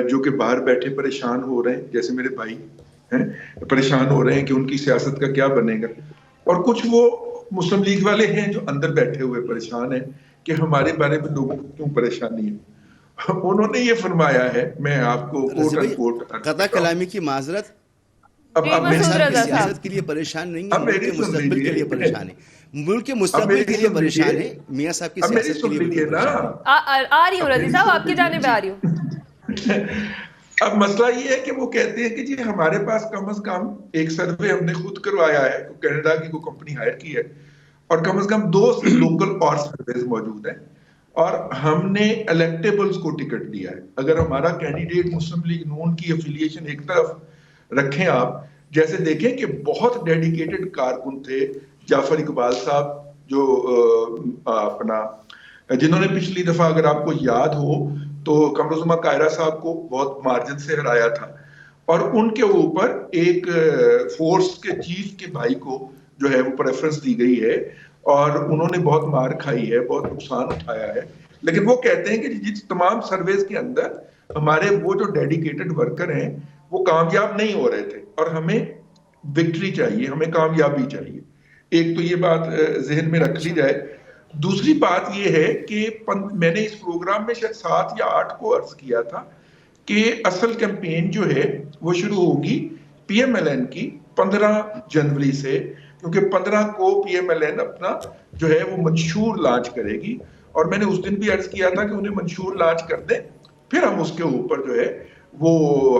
जो कि बाहर बैठे परेशान हो रहे हैं, जैसे मेरे भाई हैं, परेशान हो रहे हैं कि उनकी सियासत का क्या बनेगा, और कुछ वो मुस्लिम लीग वाले हैं जो अंदर बैठे हुए परेशान हैं कि हमारे बारे में लोगों को क्यों परेशानी है। उन्होंने ये फरमाया है, मैं आपको कोट कता कलामी की माजरत, अब मेरी सियासत के लिए परेशान नहीं है, मुल्क के मुस्तकबिल के लिए परेशान है, मुल्क के मुस्तकबिल के लिए परेशान है, मियां साहब की सियासत के लिए आ रही हूँ रज़ी साहब, आपकी जानिब आ रही हूँ। अब मसला ये है कि वो कहते हैं कि जी हमारे पास कम से कम एक सर्वे हमने खुद करवाया है, तो कनाडा की कोई कंपनी हायर की है, और कम से कम 2 लोकल और सर्वेज मौजूद हैं, और हमने इलेक्टेबल्स को टिकट दिया है। अगर हमारा कैंडिडेट मुस्लिम लीग नून की एफिलिएशन एक तरफ रखें, आप जैसे देखें कि बहुत डेडिकेटेड कारकुन थे जाफर इकबाल साहब, जो अपना जिन्होंने पिछली दफा अगर आपको याद हो तो कमरुज़्ज़मा कायरा साहब को बहुत मार्जिन से हराया था, और उनके ऊपर एक फोर्स के चीफ के भाई को जो है वो प्रेफरेंस दी गई है, और उन्होंने बहुत मार खाई है, बहुत नुकसान उठाया है। लेकिन वो कहते हैं कि जिस तमाम सर्वेज के अंदर हमारे वो जो डेडिकेटेड वर्कर हैं वो कामयाब नहीं हो रहे थे, और हमें विक्ट्री चाहिए, हमें कामयाबी चाहिए। एक तो ये बात जहन में रख ली जाए। दूसरी बात ये है कि मैंने इस प्रोग्राम में शायद 7 या 8 को अर्ज किया था कि असल कैंपेन जो है वो शुरू होगी PMLN की 15 जनवरी से, क्योंकि 15 को PMLN अपना जो है वो मंशूर लॉन्च करेगी, और मैंने उस दिन भी अर्ज किया था कि उन्हें मंशूर लॉन्च कर दें, फिर हम उसके ऊपर जो है वो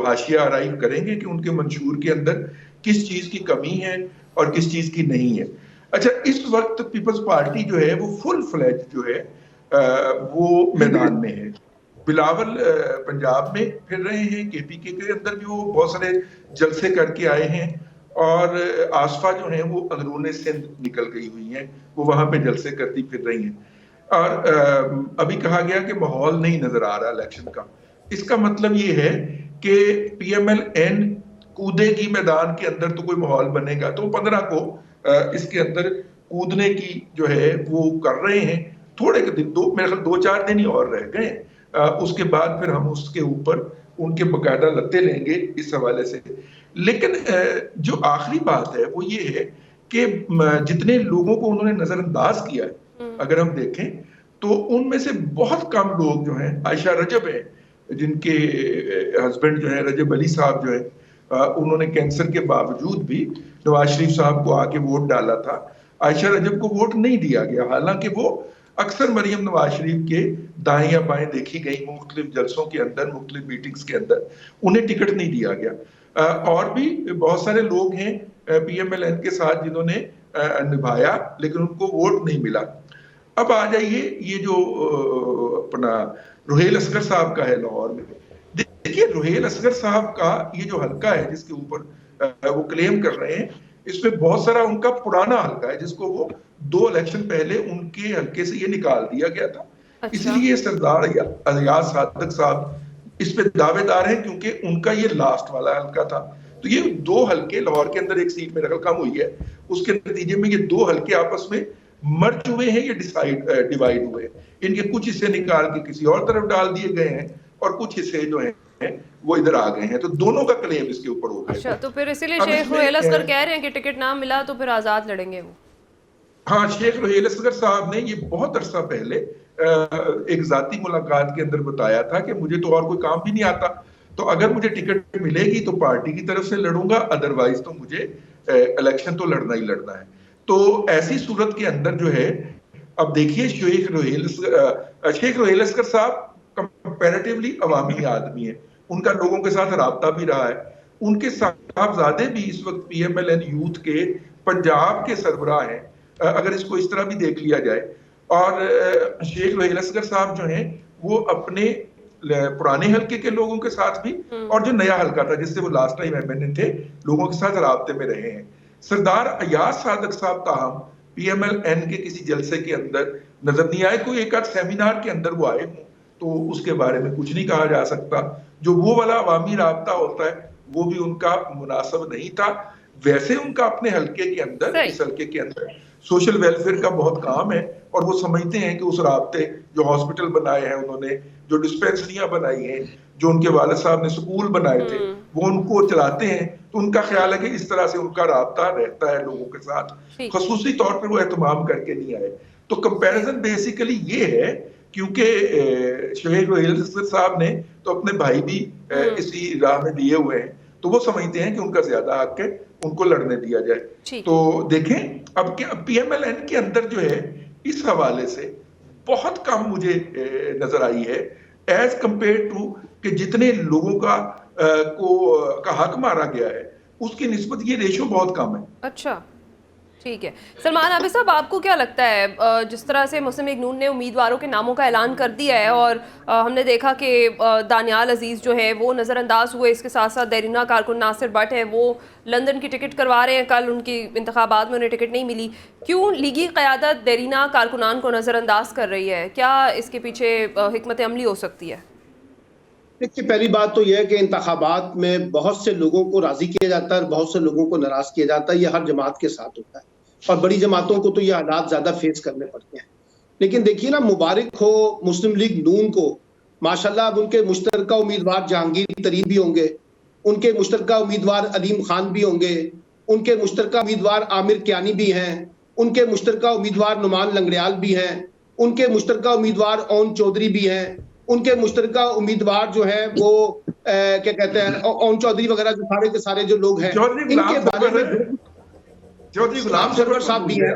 हाशिया अराइव करेंगे कि उनके मंशूर के अंदर किस चीज की कमी है और किस चीज की नहीं है। अच्छा, इस वक्त पीपल्स पार्टी जो है वो फुल फ्लैज जो है वो मैदान में है। बिलावल पंजाब में फिर रहे हैं, KPK के अंदर भी वो बहुत सारे जलसे करके आए हैं, और आसफा जो है वो अंदरूने सिंध निकल गई हुई हैं, वो वहां पे जलसे करती फिर रही हैं। और अभी कहा गया कि माहौल नहीं नजर आ रहा इलेक्शन का। इसका मतलब ये है कि PMLN कूदेगी मैदान के अंदर तो कोई माहौल बनेगा, तो 15 को इसके अंदर कूदने की जो है वो कर रहे हैं, थोड़े के दिन, मेरे ख्याल 2-4 दिन ही और रह गए। उसके बाद फिर हम उसके ऊपर उनके बकायदा लत्ते लेंगे इस हवाले से। लेकिन जो आखिरी बात है वो ये है कि जितने लोगों को उन्होंने नजरअंदाज किया है, अगर हम देखें तो उनमें से बहुत कम लोग जो हैं, आयशा रजब है जिनके हस्बैंड जो है रजब अली साहब जो है, उन्होंने कैंसर के बावजूद भी नवाज शरीफ साहब को आके वोट डाला था। आयशा रजब को वोट नहीं दिया गया, हालांकि वो अक्सर मरियम नवाज शरीफ के दाएं या बाएं देखी गई मुख्तलिफ जलसों के अंदर, मुख्तलिफ मीटिंग्स के अंदर, उन्हें टिकट नहीं दिया गया। और भी बहुत सारे लोग हैं PMLN के साथ जिन्होंने निभाया, लेकिन उनको वोट नहीं मिला। अब आ जाइए ये जो अपना रुहेल असगर साहब का है लाहौर में। देखिए रुहेल असगर साहब का ये जो हल्का है जिसके ऊपर वो क्लेम कर रहे हैं, इसमें बहुत सारा उनका पुराना हल्का है जिसको वो 2 इलेक्शन पहले उनके हल्के से ये निकाल दिया गया था। अच्छा। इसलिए सरदार अयाज सादिक साहब इस पे दावेदार हैं क्योंकि उनका ये लास्ट वाला हल्का था। तो ये 2 हल्के, लाहौर के अंदर एक सीट मेरे ख्याल कम हुई है, उसके नतीजे में ये 2 हल्के आपस में मर्ज हुए हैं, ये डिवाइड हुए हैं। इनके कुछ हिस्से निकाल के किसी और तरफ डाल दिए गए हैं और कुछ हिस्से जो हैं वो इधर आ गए हैं। तो दोनों का क्लेम इसके ऊपर हो गया। अच्छा, तो फिर इसीलिए शेख रुहेल असगर कह रहे हैं कि टिकट ना मिला तो फिर आजाद लड़ेंगे वो। हाँ, शेख रुहेल असगर साहब ने ये बहुत अरसा पहले एक जाती मुलाकात के अंदर बताया था कि मुझे तो और कोई काम भी नहीं आता, तो अगर मुझे टिकट मिलेगी तो पार्टी की तरफ से लड़ूंगा, अदरवाइज तो मुझे इलेक्शन तो लड़ना ही लड़ना है। तो ऐसी सूरत के अंदर जो है, अब देखिए शेख रुहेल असगर साहब कंपैरेटिवली अवामी आदमी है, उनका लोगों के साथ राब्ता भी रहा है। उनके साहबजादे भी इस वक्त PMLN यूथ के पंजाब के सरबराह हैं, अगर इसको इस तरह भी देख लिया जाए। और शेख रुहेल असगर साहब जो हैं वो अपने पुराने हल्के के लोगों के साथ भी और जो नया हल्का था जिससे वो लास्ट टाइम MNA थे, लोगों के साथ राब्ते में रहे हैं। सरदार अयाज सादिक साहब ताहम PMLN के किसी जलसे के अंदर नजर नहीं आए, कोई एक आध सेमिनार के अंदर वो आए हों तो उसके बारे में कुछ नहीं कहा जा सकता। जो वो वाला अवामी राब्ता होता है वो भी उनका मुनासिब नहीं था। वैसे उनका अपने हल्के के अंदर, इस हल्के के अंदर सोशल वेलफेयर का बहुत काम है और वो समझते हैं कि उस राब्ते, जो हॉस्पिटल बनाए हैं उन्होंने, जो डिस्पेंसरियां बनाई हैं, जो उनके वालिद साहब ने स्कूल बनाए थे, वो उनको चलाते हैं। तो उनका ख्याल है कि इस तरह से उनका राब्ता रहता है लोगों के साथ, खसूसी तौर पर वो एहतमाम करके नहीं आए। तो कंपैरिजन बेसिकली ये है, क्योंकि शेख रुहेल असगर साहब ने तो अपने भाई भी इसी राह में दिए हुए हैं, तो वो समझते हैं कि उनका ज्यादा हक है, उनको लड़ने दिया जाए। तो देखें अब PMLN के अंदर जो है इस हवाले से बहुत कम मुझे नजर आई है एज कंपेयर टू कि जितने लोगों का हक मारा गया है उसकी निस्बत ये रेशो बहुत कम है। अच्छा, ठीक है। सलमान आबिद साहब, आपको क्या लगता है, जिस तरह से मुस्लिम लीग नून ने उम्मीदवारों के नामों का ऐलान कर दिया है और हमने देखा कि दानियाल अजीज़ जो है वो नज़रअंदाज हुए, इसके साथ साथ देरीना कारकुन नासिर भट्ट है वो लंदन की टिकट करवा रहे हैं, कल उनकी इंतखाबात में उन्हें टिकट नहीं मिली। क्यों लीगी क़यादत देरीना कारकुनान को नज़रअंदाज कर रही है? क्या इसके पीछे हिकमत अमली हो सकती है? देखिए, पहली बात तो यह है कि इंतखाबात में बहुत से लोगों को राजी किया जाता है और बहुत से लोगों को नाराज किया जाता है। ये हर जमात के साथ होता है और बड़ी जमातों को तो ये हालात ज्यादा फेस करने पड़ते हैं। लेकिन देखिए ना, मुबारक हो मुस्लिम लीग नून को, माशाल्लाह अब उनके मुश्तरका उम्मीदवार जहांगीर तरीन भी होंगे, उनके मुश्तरका उम्मीदवार अलीम खान भी होंगे, उनके मुश्तरका उम्मीदवार आमिर कियानी भी हैं, उनके मुश्तरका उम्मीदवार नुमान लंगड़ियाल भी हैं, उनके मुश्तरका उम्मीदवार ओन चौधरी भी हैं, उनके मुश्तरका उम्मीदवार जो है वो क्या कहते हैं ओन चौधरी वगैरह, जो सारे के सारे जो लोग हैं इनके बारे में चौधरी गुलाम सरवर साहब भी हैं।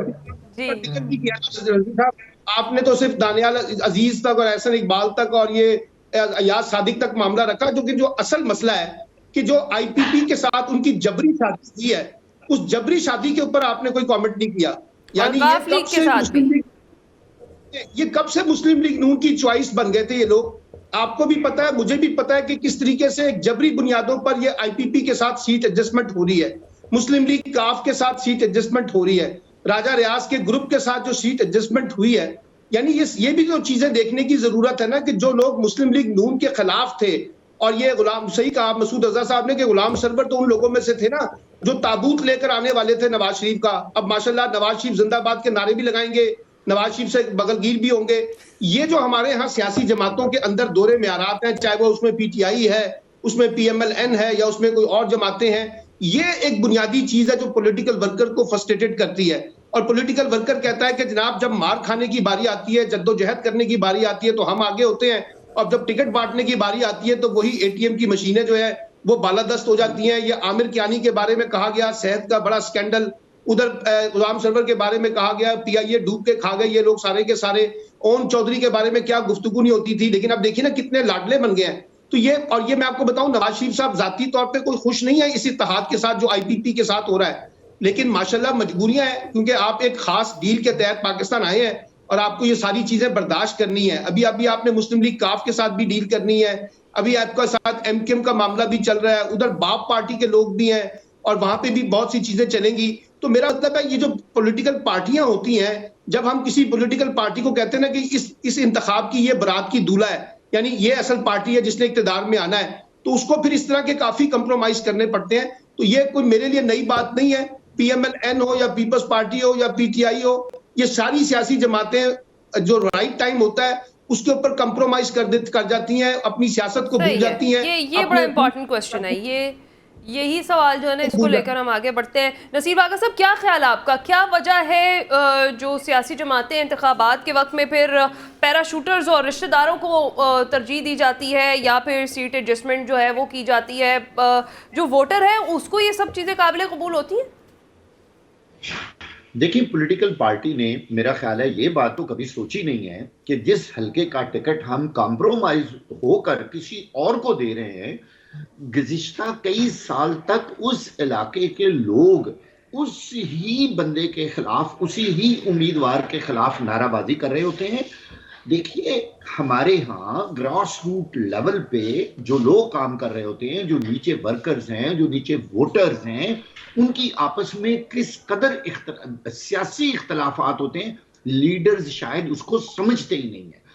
आपने तो सिर्फ दानियाल अजीज तक और एहसन इकबाल तक और ये अयाज सादिक तक मामला रखा, जो कि जो असल मसला है कि जो IPP के साथ उनकी जबरी शादी हुई है, उस जबरी शादी के ऊपर आपने कोई कमेंट नहीं किया। यानी ये कब से मुस्लिम लीग नून की चॉइस बन गए थे ये लोग? आपको भी पता है, मुझे भी पता है कि किस तरीके से एक जबरी बुनियादों पर ये IPP के साथ सीट एडजस्टमेंट हो रही है, मुस्लिम लीग काफ के साथ सीट एडजस्टमेंट हो रही है, राजा रियाज के ग्रुप के साथ जो सीट एडजस्टमेंट हुई है। यानी ये भी जो चीजें देखने की जरूरत है ना, कि जो लोग मुस्लिम लीग नून के खिलाफ थे, और ये गुलाम, सही कहा मसूद अजहर साहब ने कि गुलाम सरवर तो उन लोगों में से थे ना जो ताबूत लेकर आने वाले थे नवाज शरीफ का। अब माशाल्लाह नवाज शरीफ जिंदाबाद के नारे भी लगाएंगे, नवाज शरीफ से बगलगीर भी होंगे। ये जो हमारे यहाँ सियासी जमातों के अंदर दोहरे म्यारात हैं, चाहे वो उसमें पीटीआई है, उसमें पीएमएलएन है या उसमें कोई और जमातें हैं, ये एक बुनियादी चीज है जो पॉलिटिकल वर्कर को फ्रस्ट्रेटेड करती है। और पॉलिटिकल वर्कर कहता है कि जनाब जब मार खाने की बारी आती है, जद्दोजहद करने की बारी आती है तो हम आगे होते हैं, और जब टिकट बांटने की बारी आती है तो वही एटीएम की मशीनें जो है वो बालादस्त हो जाती हैं। ये आमिर कियानी के बारे में कहा गया, सेहत का बड़ा स्कैंडल, उधर गुलाम सरवर के बारे में कहा गया, पीआईए डूब के खा गए ये लोग सारे के सारे, ओम चौधरी के बारे में क्या गुफ्तगू नहीं होती थी, लेकिन अब देखिए ना कितने लाडले बन गए हैं। तो ये, और ये मैं आपको बताऊं, नवाज शरीफ साहब जाती तौर पे कोई खुश नहीं है इस इत्तेहाद के साथ जो आईपीपी के साथ हो रहा है, लेकिन माशाल्लाह मजबूरियां हैं, क्योंकि आप एक खास डील के तहत पाकिस्तान आए हैं और आपको ये सारी चीजें बर्दाश्त करनी है। अभी अभी आपने मुस्लिम लीग काफ के साथ भी डील करनी है, अभी आपका साथ एमकेएम का मामला भी चल रहा है, उधर बाप पार्टी के लोग भी हैं और वहां पे भी बहुत सी चीजें चलेंगी। तो मेरा मतलब है ये जो पॉलिटिकल पार्टियां होती हैं, जब हम किसी पॉलिटिकल पार्टी को कहते हैं ना कि इस इंतखाब की ये बारात की दूल्हा है, यानी ये असल पार्टी है जिसने इक्तदार में आना है, तो उसको फिर इस तरह के काफी कंप्रोमाइज करने पड़ते हैं। तो ये कोई मेरे लिए नई बात नहीं है। पीएमएलएन हो या पीपल्स पार्टी हो या पीटीआई हो, ये सारी सियासी जमातें जो राइट टाइम होता है उसके ऊपर कंप्रोमाइज कर जाती हैं, अपनी सियासत को भूल जाती हैं। ये बड़ा इंपॉर्टेंट क्वेश्चन है, यही सवाल जो है ना, इसको लेकर हम आगे बढ़ते हैं। नसीर वागा साहब, क्या ख्याल है आपका, क्या वजह है जो सियासी जमातें इंतखाबात के वक्त में फिर पैराशूटर्स और रिश्तेदारों को तरजीह दी जाती है या फिर सीट एडजस्टमेंट जो है वो की जाती है, जो वोटर है उसको ये सब चीज़ें काबिल कबूल होती हैं? देखिए, पॉलिटिकल पार्टी ने, मेरा ख्याल है, ये बात तो कभी सोची नहीं है कि जिस हलके का टिकट हम कॉम्प्रोमाइज होकर किसी और को दे रहे हैं, गुज़िश्ता कई साल तक उस इलाके के लोग उस ही बंदे के खिलाफ, उसी ही उम्मीदवार के खिलाफ नाराबाजी कर रहे होते हैं। देखिए, हमारे यहाँ ग्रास रूट लेवल पे जो लोग काम कर रहे होते हैं, जो नीचे वर्कर्स हैं, जो नीचे वोटर्स हैं, उनकी आपस में किस कदर सियासी इख्तलाफात होते हैं, लीडर्स शायद उसको समझते ही नहीं है।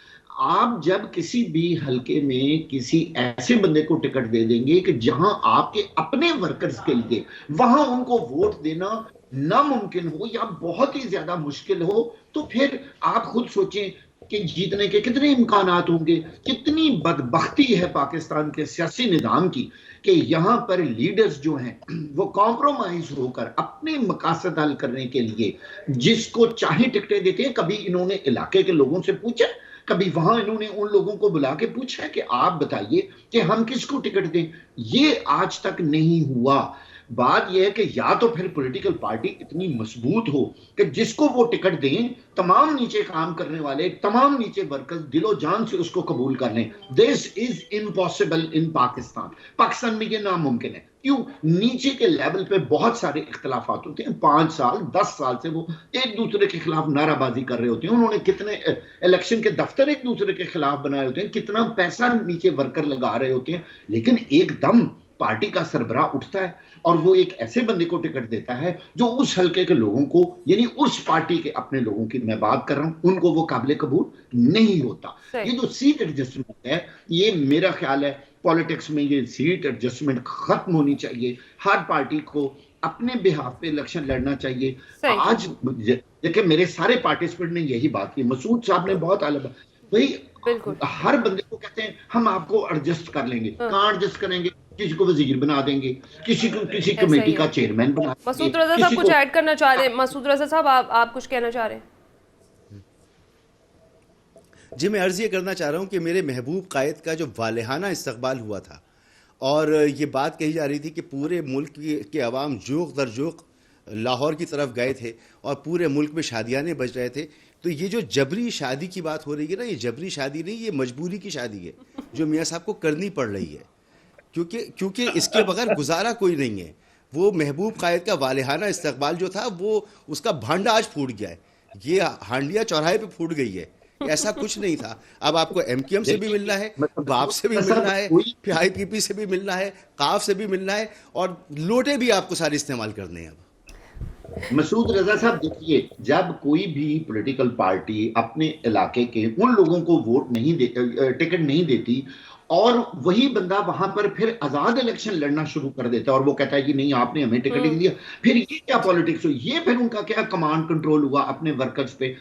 आप जब किसी भी हलके में किसी ऐसे बंदे को टिकट दे देंगे कि जहां आपके अपने वर्कर्स के लिए वहां उनको वोट देना नामुमकिन हो या बहुत ही ज्यादा मुश्किल हो, तो फिर आप खुद सोचें कि जीतने के कितने इम्कानात होंगे। कितनी बदबख्ती है पाकिस्तान के सियासी निज़ाम की कि यहाँ पर लीडर्स जो हैं वो कॉम्प्रोमाइज होकर अपने मकासद हल करने के लिए जिसको चाहे टिकटें देते हैं। कभी इन्होंने इलाके के लोगों से पूछा, कभी वहां इन्होंने उन लोगों को बुला के पूछा कि आप बताइए कि हम किसको टिकट दें। ये आज तक नहीं हुआ। बात यह है कि या तो फिर पॉलिटिकल पार्टी इतनी मजबूत हो कि जिसको वो टिकट दें, तमाम नीचे काम करने वाले, तमाम नीचे वर्कर्स दिलो जान से उसको कबूल कर लें। दिस इज इम्पॉसिबल इन पाकिस्तान। पाकिस्तान में ये नामुमकिन है। क्यों? नीचे के लेवल पे बहुत सारे इख्तलाफात होते हैं। 5 साल 10 साल से वो एक दूसरे के खिलाफ नाराबाजी कर रहे होते हैं। उन्होंने कितने इलेक्शन के दफ्तर एक दूसरे के खिलाफ बनाए होते हैं, कितना पैसा नीचे वर्कर लगा रहे होते हैं, लेकिन एकदम पार्टी का सरबराह उठता है और वो एक ऐसे बंदे को टिकट देता है जो उस हलके के लोगों को, यानी उस पार्टी के अपने लोगों की मैं बात कर रहा हूं, उनको वो काबिल कबूल नहीं होता। ये जो सीट एडजस्टमेंट है, ये मेरा ख्याल है पॉलिटिक्स में ये सीट एडजस्टमेंट खत्म होनी चाहिए। हर पार्टी को अपने बिहाफ पे इलेक्शन लड़ना चाहिए। आज देखिए, मेरे सारे पार्टिसिपेंट ने यही बात की। मसूद साहब ने बहुत अलग भाई, हर बंदे को कहते हैं हम आपको एडजस्ट कर लेंगे। कहां एडजस्ट करेंगे? किसी को वजीर बना देंगे, किसी को किसी कमेटी का चेयरमैन बना देंगे। मसूद रजा साहब कुछ ऐड करना चाह रहे हैं? मसूद रजा साहब, आप कुछ कहना चाह रहे हैं? जी, मैं अर्ज ये करना चाह रहा हूँ कि मेरे महबूब कायद का जो वालेहाना इस्तकबाल हुआ था और ये बात कही जा रही थी कि पूरे मुल्क के अवाम जोक दर जोक लाहौर की तरफ गए थे और पूरे मुल्क में शादियाने बज रहे थे। तो ये जो जबरी शादी की बात हो रही है ना, ये जबरी शादी नहीं, ये मजबूरी की शादी है जो मियाँ साहब को करनी पड़ रही है, क्योंकि इसके बगैर गुजारा कोई नहीं है। वो महबूब कायद का वालेहाना इस्तकबाल जो था, वो उसका भांडा आज फूट गया है। ये हांडिया चौराहे पे फूट गई है, ऐसा कुछ नहीं था। अब आपको एमकेएम से भी मिलना है, बाप से भी मिलना है, फिर आईपीपी से भी मिलना है, काफ से भी मिलना है और लोटे भी आपको सारे इस्तेमाल करने हैं। अब मसूद रजा साहब, देखिए, जब कोई भी पॉलिटिकल पार्टी अपने इलाके के उन लोगों को वोट नहीं टिकट नहीं देती और वही बंदा वहां पर फिर आजाद इलेक्शन लड़ना शुरू कर देता है और वो कहता है कि नहीं आपने हमें टिकट नहीं दिया, फिर ये क्या पॉलिटिक्स हुई? ये फिर उनका क्या कमांड कंट्रोल हुआ अपने वर्कर्स पे?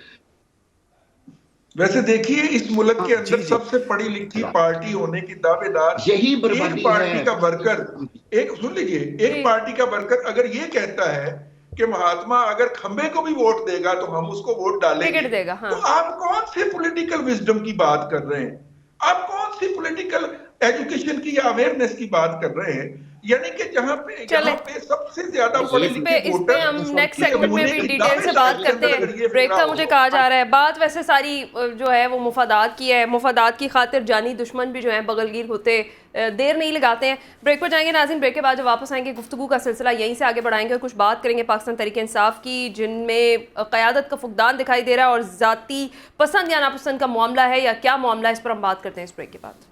वैसे देखिए, इस मुल्क के अंदर जी। सबसे पढ़ी लिखी पार्टी होने की दावेदार यही एक बर्बादी पार्टी है। का वर्कर, एक सुन लीजिए, एक जी। पार्टी का वर्कर अगर ये कहता है कि महात्मा अगर खंबे को भी वोट देगा तो हम उसको वोट डालेंगे, टिकट देगा, हाँ। तो आप कौन से पॉलिटिकल विजडम की बात कर रहे हैं? आप कौन सी पॉलिटिकल एजुकेशन की या अवेयरनेस की बात कर रहे हैं? यानी कि जहां चले पे सबसे ज्यादा पढ़े इस लिखे पे वोटर हम नेक्स्ट के सेगमेंट में होने भी की डिटेल से दावेदार बात के करते अंदर हैं। अगर ये ब्रेक का फिक्रा मुझे हो, कहा जा रहा है, बात वैसे सारी जो है वो मुफादात की है। मुफादात की खातिर जानी दुश्मन भी जो है बगलगीर होते देर नहीं लगाते हैं। ब्रेक पर जाएंगे नाज़रीन, ब्रेक के बाद जब वापस आएंगे गुफ्तगू का सिलसिला यहीं से आगे बढ़ाएंगे और कुछ बात करेंगे पाकिस्तान तहरीक इंसाफ की, जिनमें क़यादत का फुकदान दिखाई दे रहा है और ज़ाती पसंद या नापसंद का मामला है या क्या मामला है, इस पर हम बात करते हैं इस ब्रेक के बाद।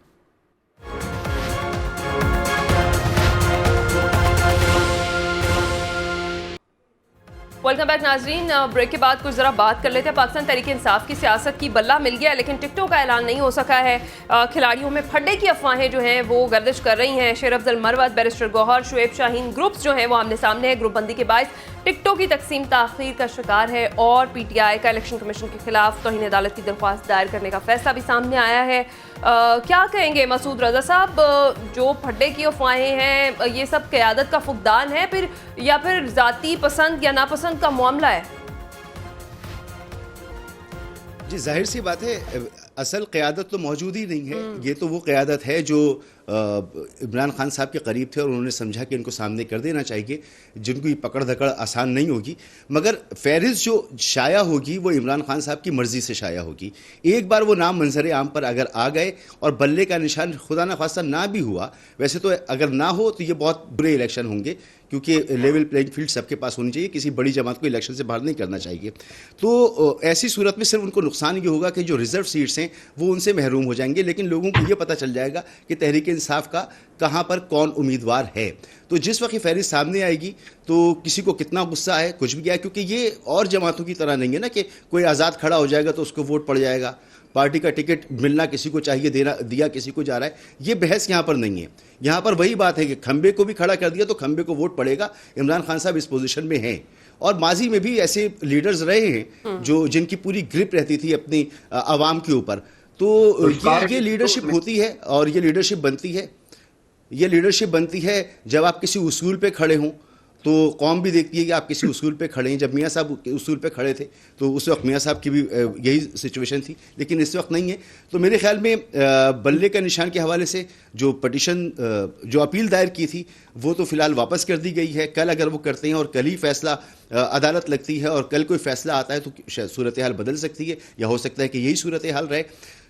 वेलकम बैक नाजरीन। ब्रेक के बाद कुछ ज़रा बात कर लेते हैं। पाकिस्तान तहरीक इंसाफ की सियासत की बल्ला मिल गया, लेकिन टिकटों का ऐलान नहीं हो सका है। खिलाड़ियों में फड्डे की अफवाहें जो हैं वो गर्दिश कर रही हैं। शेर अफजल मरवत, बैरिस्टर गौहर, शुएब शाहीन ग्रुप्स जो हैं वो आमने सामने है। ग्रुप बंदी के बायस टिकटों की तकसीम ताख़ीर का शिकार है और PTI का इलेक्शन कमीशन के खिलाफ तौहीन अदालत की दरख्वास्त दायर करने का फैसला भी सामने आया है। क्या कहेंगे मसूद रजा साहब, जो फड्डे की अफवाहें हैं ये सब क़यादत का फुकदान है फिर या फिर ज़ाती पसंद या नापसंद का मामला है? जी, जाहिर सी बात है, असल क़यादत तो मौजूद ही नहीं है। ये तो वो क़यादत है जो इमरान खान साहब के करीब थे और उन्होंने समझा कि इनको सामने कर देना चाहिए, जिनको ये पकड़ धकड़ आसान नहीं होगी। मगर फहरिस्त जो शाया होगी वो इमरान खान साहब की मर्ज़ी से शाया होगी। एक बार वो नाम मंजर आम पर अगर आ गए और बल्ले का निशान खुदा न खास्ता ना भी हुआ, वैसे तो अगर ना हो तो ये बहुत बुरे इलेक्शन होंगे, क्योंकि लेवल प्लेइंग फील्ड सबके पास होनी चाहिए, किसी बड़ी जमात को इलेक्शन से बाहर नहीं करना चाहिए। तो ऐसी सूरत में सिर्फ उनको नुकसान ये होगा कि जो रिजर्व सीट्स हैं वो उनसे महरूम हो जाएंगे, लेकिन लोगों को ये पता चल जाएगा कि तहरीक इंसाफ का कहाँ पर कौन उम्मीदवार है। तो जिस वक्त फहरिस्त सामने आएगी तो किसी को कितना गुस्सा है कुछ भी क्या है, क्योंकि ये और जमातों की तरह नहीं है ना कि कोई आज़ाद खड़ा हो जाएगा तो उसको वोट पड़ जाएगा, पार्टी का टिकट मिलना किसी को चाहिए, देना दिया किसी को जा रहा है। ये बहस यहाँ पर नहीं है। यहाँ पर वही बात है कि खंबे को भी खड़ा कर दिया तो खंबे को वोट पड़ेगा। इमरान खान साहब इस पोजीशन में हैं और माजी में भी ऐसे लीडर्स रहे हैं जो जिनकी पूरी ग्रिप रहती थी अपनी आवाम के ऊपर। तो ये लीडरशिप होती है और ये लीडरशिप बनती है। ये लीडरशिप बनती है जब आप किसी उसूल पे खड़े हों, तो कौम भी देखती है कि आप किसी उसूल पे खड़े हैं। जब मियाँ साहब उसूल पे खड़े थे तो उस वक्त मियाँ साहब की भी यही सिचुएशन थी, लेकिन इस वक्त नहीं है। तो मेरे ख्याल में बल्ले का निशान के हवाले से जो पटिशन जो अपील दायर की थी वो तो फ़िलहाल वापस कर दी गई है। कल अगर वो करते हैं और कल ही फैसला अदालत लगती है और कल कोई फ़ैसला आता है तो शायद सूरत हाल बदल सकती है, या हो सकता है कि यही सूरत हाल रहे।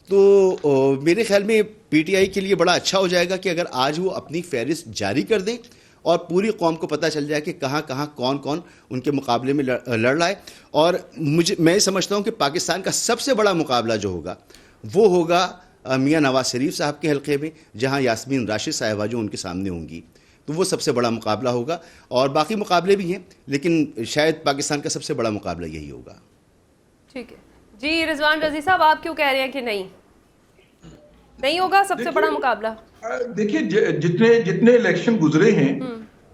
तो मेरे ख्याल में PTI के लिए बड़ा अच्छा हो जाएगा कि अगर आज वो अपनी फहरिस्त जारी कर दें और पूरी कौम को पता चल जाए कि कहाँ कहाँ कौन कौन उनके मुकाबले में लड़ रहा है। और मैं समझता हूँ कि पाकिस्तान का सबसे बड़ा मुकाबला जो होगा वो होगा मियाँ नवाज शरीफ साहब के हल्के में, जहाँ यास्मीन राशिद साहिबा जो उनके सामने होंगी, तो वो सबसे बड़ा मुकाबला होगा। और बाकी मुकाबले भी हैं, लेकिन शायद पाकिस्तान का सबसे बड़ा मुकाबला यही होगा। ठीक है जी। रिजवान रजी साहब, आप क्यों कह रहे हैं कि नहीं होगा सबसे बड़ा मुकाबला? देखिए, जितने इलेक्शन गुजरे हैं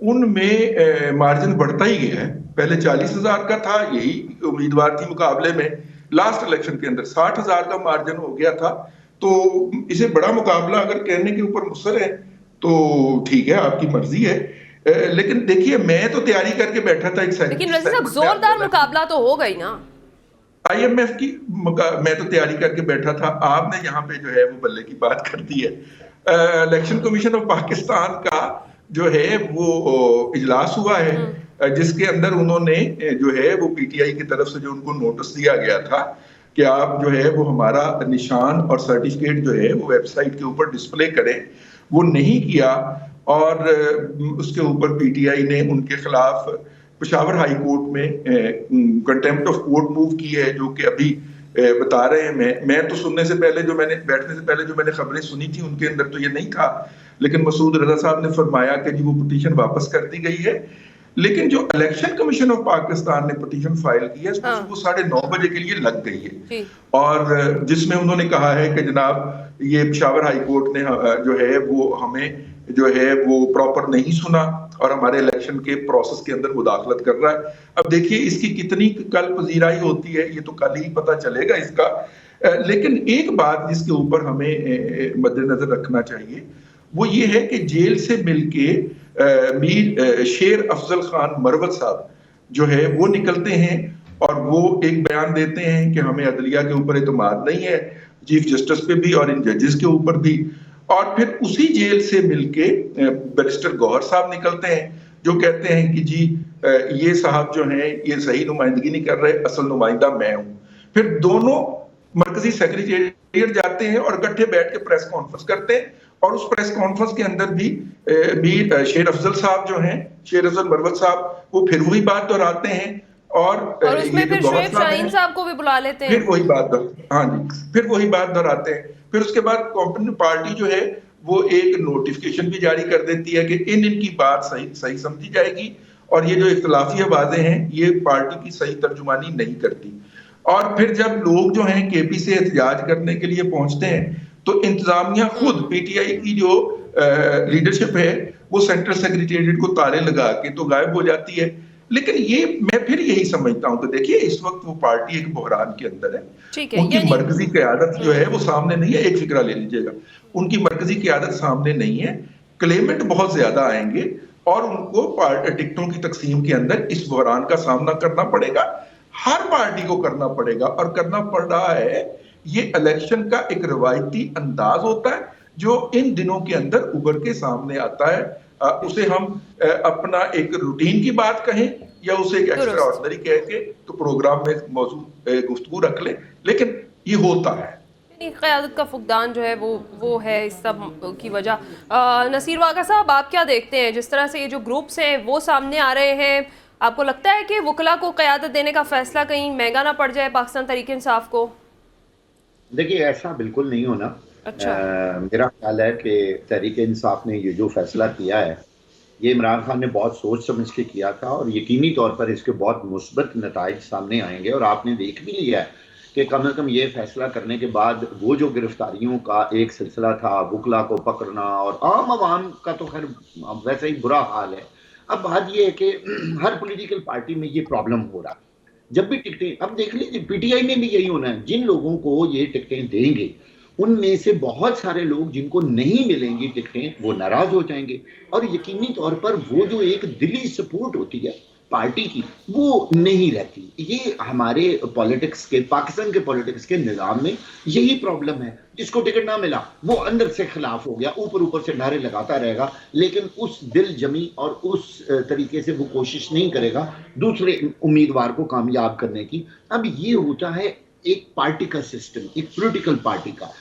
उनमें मार्जिन बढ़ता ही गया है। पहले 40,000 का था, यही उम्मीदवार थी मुकाबले में। लास्ट इलेक्शन के अंदर 60,000 का मार्जिन हो गया था। तो इसे बड़ा मुकाबला अगर कहने के ऊपर मुसर है तो ठीक है, आपकी मर्जी है। लेकिन देखिए, मैं तो तैयारी करके बैठा था। लेकिन रजी साहब, जोरदार मुकाबला तो हो गई ना। IMF की मैं तो तैयारी करके बैठा था। आपने यहाँ पे जो है वो बल्ले की बात कर दी है। इलेक्शन कमीशन ऑफ पाकिस्तान का जो है वो इजलास हुआ है, जिसके अंदर उन्होंने जो है वो PTI की तरफ से जो उनको नोटिस दिया गया था कि आप जो है वो हमारा निशान और सर्टिफिकेट जो है वो वेबसाइट के ऊपर डिस्प्ले करें, वो नहीं किया। और उसके ऊपर PTI ने उनके खिलाफ पेशावर हाई कोर्ट में कंटेम्प्ट ऑफ कोर्ट मूव की है, जो कि अभी बता रहे हैं। मैं तो सुनने से पहले बैठने से पहले जो मैंने खबरें सुनी थी उनके अंदर तो ये नहीं था, लेकिन मसूद रजा साहब ने फरमाया कि जी वो पिटीशन वापस कर दी गई है। लेकिन जो इलेक्शन कमीशन ऑफ पाकिस्तान ने पिटीशन फाइल की है वो 9:30 बजे के लिए लग गई है, और जिसमें उन्होंने कहा है कि जनाब ये पेशावर हाई कोर्ट ने जो है वो हमें जो है वो प्रॉपर नहीं सुना और हमारे इलेक्शन के प्रोसेस के अंदर मुदाखलत कर रहा है। अब देखिए इसकी कितनी कल पजीराई होती है, ये तो कल ही पता चलेगा इसका। लेकिन एक बात जिसके ऊपर हमें मद्देनजर रखना चाहिए वो ये है कि जेल से मिलके मीर शेर अफजल खान मरवत साहब जो है वो निकलते हैं और वो एक बयान देते हैं कि हमें अदलिया के ऊपर एतमाद नहीं है, चीफ जस्टिस पे भी और इन जजेस के ऊपर भी। और फिर उसी जेल से मिलके बैरिस्टर गौहर साहब निकलते हैं जो कहते हैं कि जी ये साहब जो हैं ये सही नुमाइंदगी नहीं कर रहे, असल नुमाइंदा मैं हूं। फिर दोनों मरकजी सेक्रेटेरिएट जाते हैं और इकट्ठे बैठ के प्रेस कॉन्फ्रेंस करते हैं और उस प्रेस कॉन्फ्रेंस के अंदर भी शेर अफजल साहब जो हैं, शेर अफजल मरवत साहब, वो फिर वही बात दोहराते हैं और उसमें फिर शुएब शाहीन साहब को भी बुला लेते हैं, फिर वही बात हाँ जी, फिर वही बात दोहराते हैं। फिर उसके बाद कॉम्पिटेंट पार्टी जो है वो एक नोटिफिकेशन भी जारी कर देती है कि इनकी बात सही समझी जाएगी और ये जो इख्तलाफी आवाजें हैं ये पार्टी की सही तर्जुमानी नहीं करती। और फिर जब लोग जो हैं केपी से एहतजाज करने के लिए पहुंचते हैं तो इंतजामिया खुद पीटीआई की जो लीडरशिप है वो सेंट्रल सेक्रेटेरिएट को ताले लगा के तो गायब हो जाती है। लेकिन ये मैं फिर यही समझता हूं कि देखिए इस वक्त वो पार्टी एक बहरान के अंदर है, उनकी मरकजी क़यादत जो है वो सामने नहीं है। एक फिक्रा ले लीजिएगा, उनकी मरकजी क़यादत सामने नहीं है, क्लेमेंट बहुत ज्यादा आएंगे और उनको टिकटों की तकसीम के अंदर इस बहरान का सामना करना पड़ेगा, हर पार्टी को करना पड़ेगा और करना पड़ रहा है। ये इलेक्शन का एक रवायती अंदाज होता है जो इन दिनों के अंदर उभर के सामने आता है। उसे हम अपना एक रूटीन की बात कहें या उसे एक एक्स्ट्रा ऑर्डिनरी कह के तो प्रोग्राम में मौजूद गुफ्तगू रख ले, लेकिन ये होता है। क़यादत का फुकदान जो है वो है इस सब की वजह। नसीर वागा साहब, आप क्या देखते हैं जिस तरह से ये जो ग्रुप्स हैं वो सामने आ रहे हैं, आपको लगता है कि वकला को क़यादत देने का फैसला कहीं महंगा ना पड़ जाए पाकिस्तान तहरीक इंसाफ को? देखिए ऐसा बिल्कुल नहीं होना। अच्छा। मेरा ख्याल है कि तहरीक इंसाफ ने ये जो फैसला किया है ये इमरान खान ने बहुत सोच समझ के किया था और यकीनी तौर पर इसके बहुत मुस्बत नताइज सामने आएंगे। और आपने देख भी लिया है कि कम से कम ये फैसला करने के बाद वो जो गिरफ्तारियों का एक सिलसिला था, वकला को पकड़ना और आम आवाम का तो खैर वैसे ही बुरा हाल है। अब बात ये है कि हर पॉलिटिकल पार्टी में ये प्रॉब्लम हो रहा है, जब भी टिकटें, अब देख लीजिए पीटीआई में भी यही होना है, जिन लोगों को ये टिकटें देंगे उनमें से बहुत सारे लोग जिनको नहीं मिलेंगी टिकटें वो नाराज हो जाएंगे और यकीनी तौर पर वो जो एक दिली सपोर्ट होती है पार्टी की वो नहीं रहती। ये हमारे पॉलिटिक्स के, पाकिस्तान के पॉलिटिक्स के निज़ाम में यही प्रॉब्लम है। जिसको टिकट ना मिला वो अंदर से खिलाफ हो गया, ऊपर से नारे लगाता रहेगा, लेकिन उस दिल जमी और उस तरीके से वो कोशिश नहीं करेगा दूसरे उम्मीदवार को कामयाब करने की। अब ये होता है एक पार्टी का सिस्टम, एक पॉलिटिकल पार्टी का,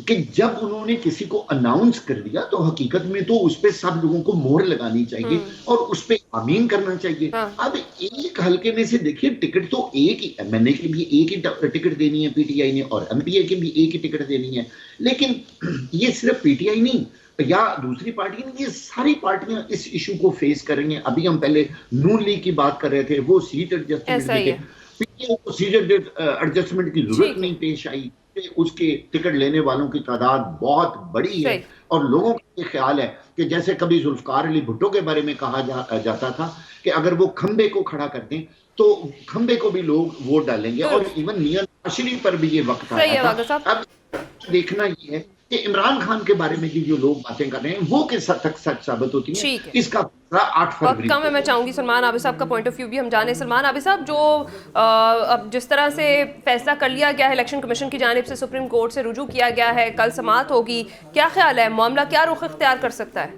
कि जब उन्होंने किसी को अनाउंस कर दिया तो हकीकत में तो उस पे सब लोगों को मोहर लगानी चाहिए और उस पे आमीन करना चाहिए। अब एक हल्के में से देखिए टिकट तो एक ही, एमएनए की भी एक ही टिकट देनी है पीटीआई ने और एमपीए की भी एक ही टिकट देनी है। लेकिन ये सिर्फ पीटीआई नहीं या दूसरी पार्टी नहीं, ये सारी पार्टियां इस इशू को फेस करेंगे। अभी हम पहले नून लीग की बात कर रहे थे, वो सीट एडजस्टमेंट की जरूरत नहीं पेश आई, उसके टिकट लेने वालों की तादाद बहुत बड़ी है और लोगों का ये ख्याल है कि जैसे कभी जुल्फकार अली भुट्टो के बारे में कहा जाता था कि अगर वो खंबे को खड़ा कर दें तो खंबे को भी लोग वोट डालेंगे और इवन मियां नवाज शरीफ पर भी ये वक्त आया था। अब देखना ये है कि इमरान खान के बारे में जो लोग बातें कर रहे हैं वो किस हद तक सच साबित होती है, इसका 8 फरवरी में मैं चाहूंगी सलमान आबिद साहब का पॉइंट ऑफ व्यू भी हम जाने। सलमान आबिद साहब, जो अब जिस तरह से फैसला कर लिया गया है इलेक्शन कमीशन की जानिब से, सुप्रीम कोर्ट से रुजू किया गया है, कल समाअत होगी, क्या ख्याल है मामला क्या रुख इख्तियार कर सकता है?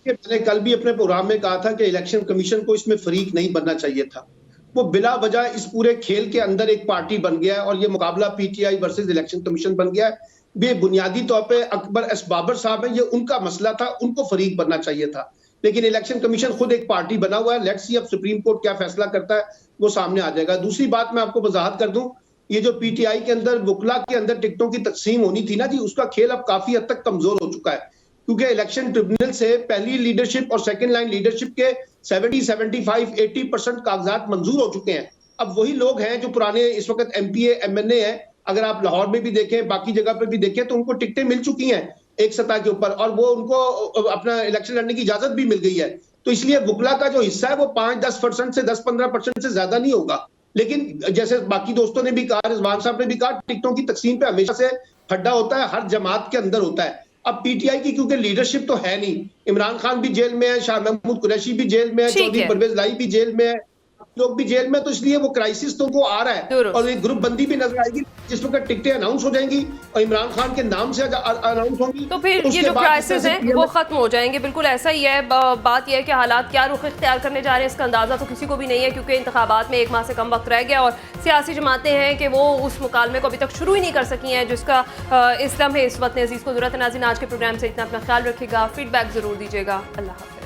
मैंने कल भी अपने प्रोग्राम में कहा था कि इलेक्शन कमीशन को इसमें फरीक नहीं बनना चाहिए था। वो बिला वजह इस पूरे खेल के अंदर एक पार्टी बन गया है और ये मुकाबला पीटीआई वर्सेस इलेक्शन कमीशन बन गया है। ये बुनियादी तौर पे अकबर एस बाबर साहब है, ये उनका मसला था, उनको फरीक बनना चाहिए था, लेकिन इलेक्शन कमीशन खुद एक पार्टी बना हुआ है। लेट्स सी अब सुप्रीम कोर्ट क्या फैसला करता है, वो सामने आ जाएगा। दूसरी बात मैं आपको वजाहत कर दूं, ये जो पीटीआई के अंदर वकला के अंदर टिकटों की तकसीम होनी थी ना जी, उसका खेल अब काफी हद तक कमजोर हो चुका है, क्योंकि इलेक्शन ट्रिब्यूनल से पहली लीडरशिप और सेकंड लाइन लीडरशिप के 70-75-80% कागजात मंजूर हो चुके हैं। अब वही लोग हैं जो पुराने इस वक्त एमपीए एमएनए हैं, अगर आप लाहौर में भी देखें, बाकी जगह पे भी देखें, तो उनको टिकटें मिल चुकी हैं एक सतह के ऊपर और वो उनको अपना इलेक्शन लड़ने की इजाजत भी मिल गई है। तो इसलिए वकला का जो हिस्सा है वो 5-10% से 10-15% से ज्यादा नहीं होगा, लेकिन जैसे बाकी दोस्तों ने भी कहा, रिजवान साहब ने भी कहा, टिकटों की तकसीम पे हमेशा से खड्डा होता है, हर जमात के अंदर होता है। अब पीटीआई की क्योंकि लीडरशिप तो है नहीं, इमरान खान भी जेल में है, शाह महमूद कुरैशी भी जेल में है, ठीक चौधरी है। परवेज लाई भी जेल में है, लोग भी जेल में, तो इसलिए वो क्राइसिस तो वो आ रहा है दुरुस्त। और एक ग्रुप बंदी भी नजर आएगी जिस वक्त टिकटें अनाउंस हो जाएंगी और इमरान खान के नाम से अनाउंस होंगी तो फिर ये उसके जो बाद क्राइसिस इस तरह हैं से वो खत्म हो जाएंगे। बिल्कुल ऐसा ही है। बात यह है कि हालात क्या रुख इख्तियार करने जा रहे हैं इसका अंदाजा तो किसी को भी नहीं है, क्योंकि इंतखाबात में 1 माह से कम वक्त रह गया और सियासी जमातें हैं कि वो उस मुकालमे को अभी तक शुरू ही नहीं कर सकी हैं, जिसका इस लम्हे इस वक्त अजीज़ को ज़रूरत है। नाज़रीन, आज के प्रोग्राम से इतना, अपना ख्याल रखिएगा, फीडबैक ज़रूर दीजिएगा। अल्लाह हाफ़िज़।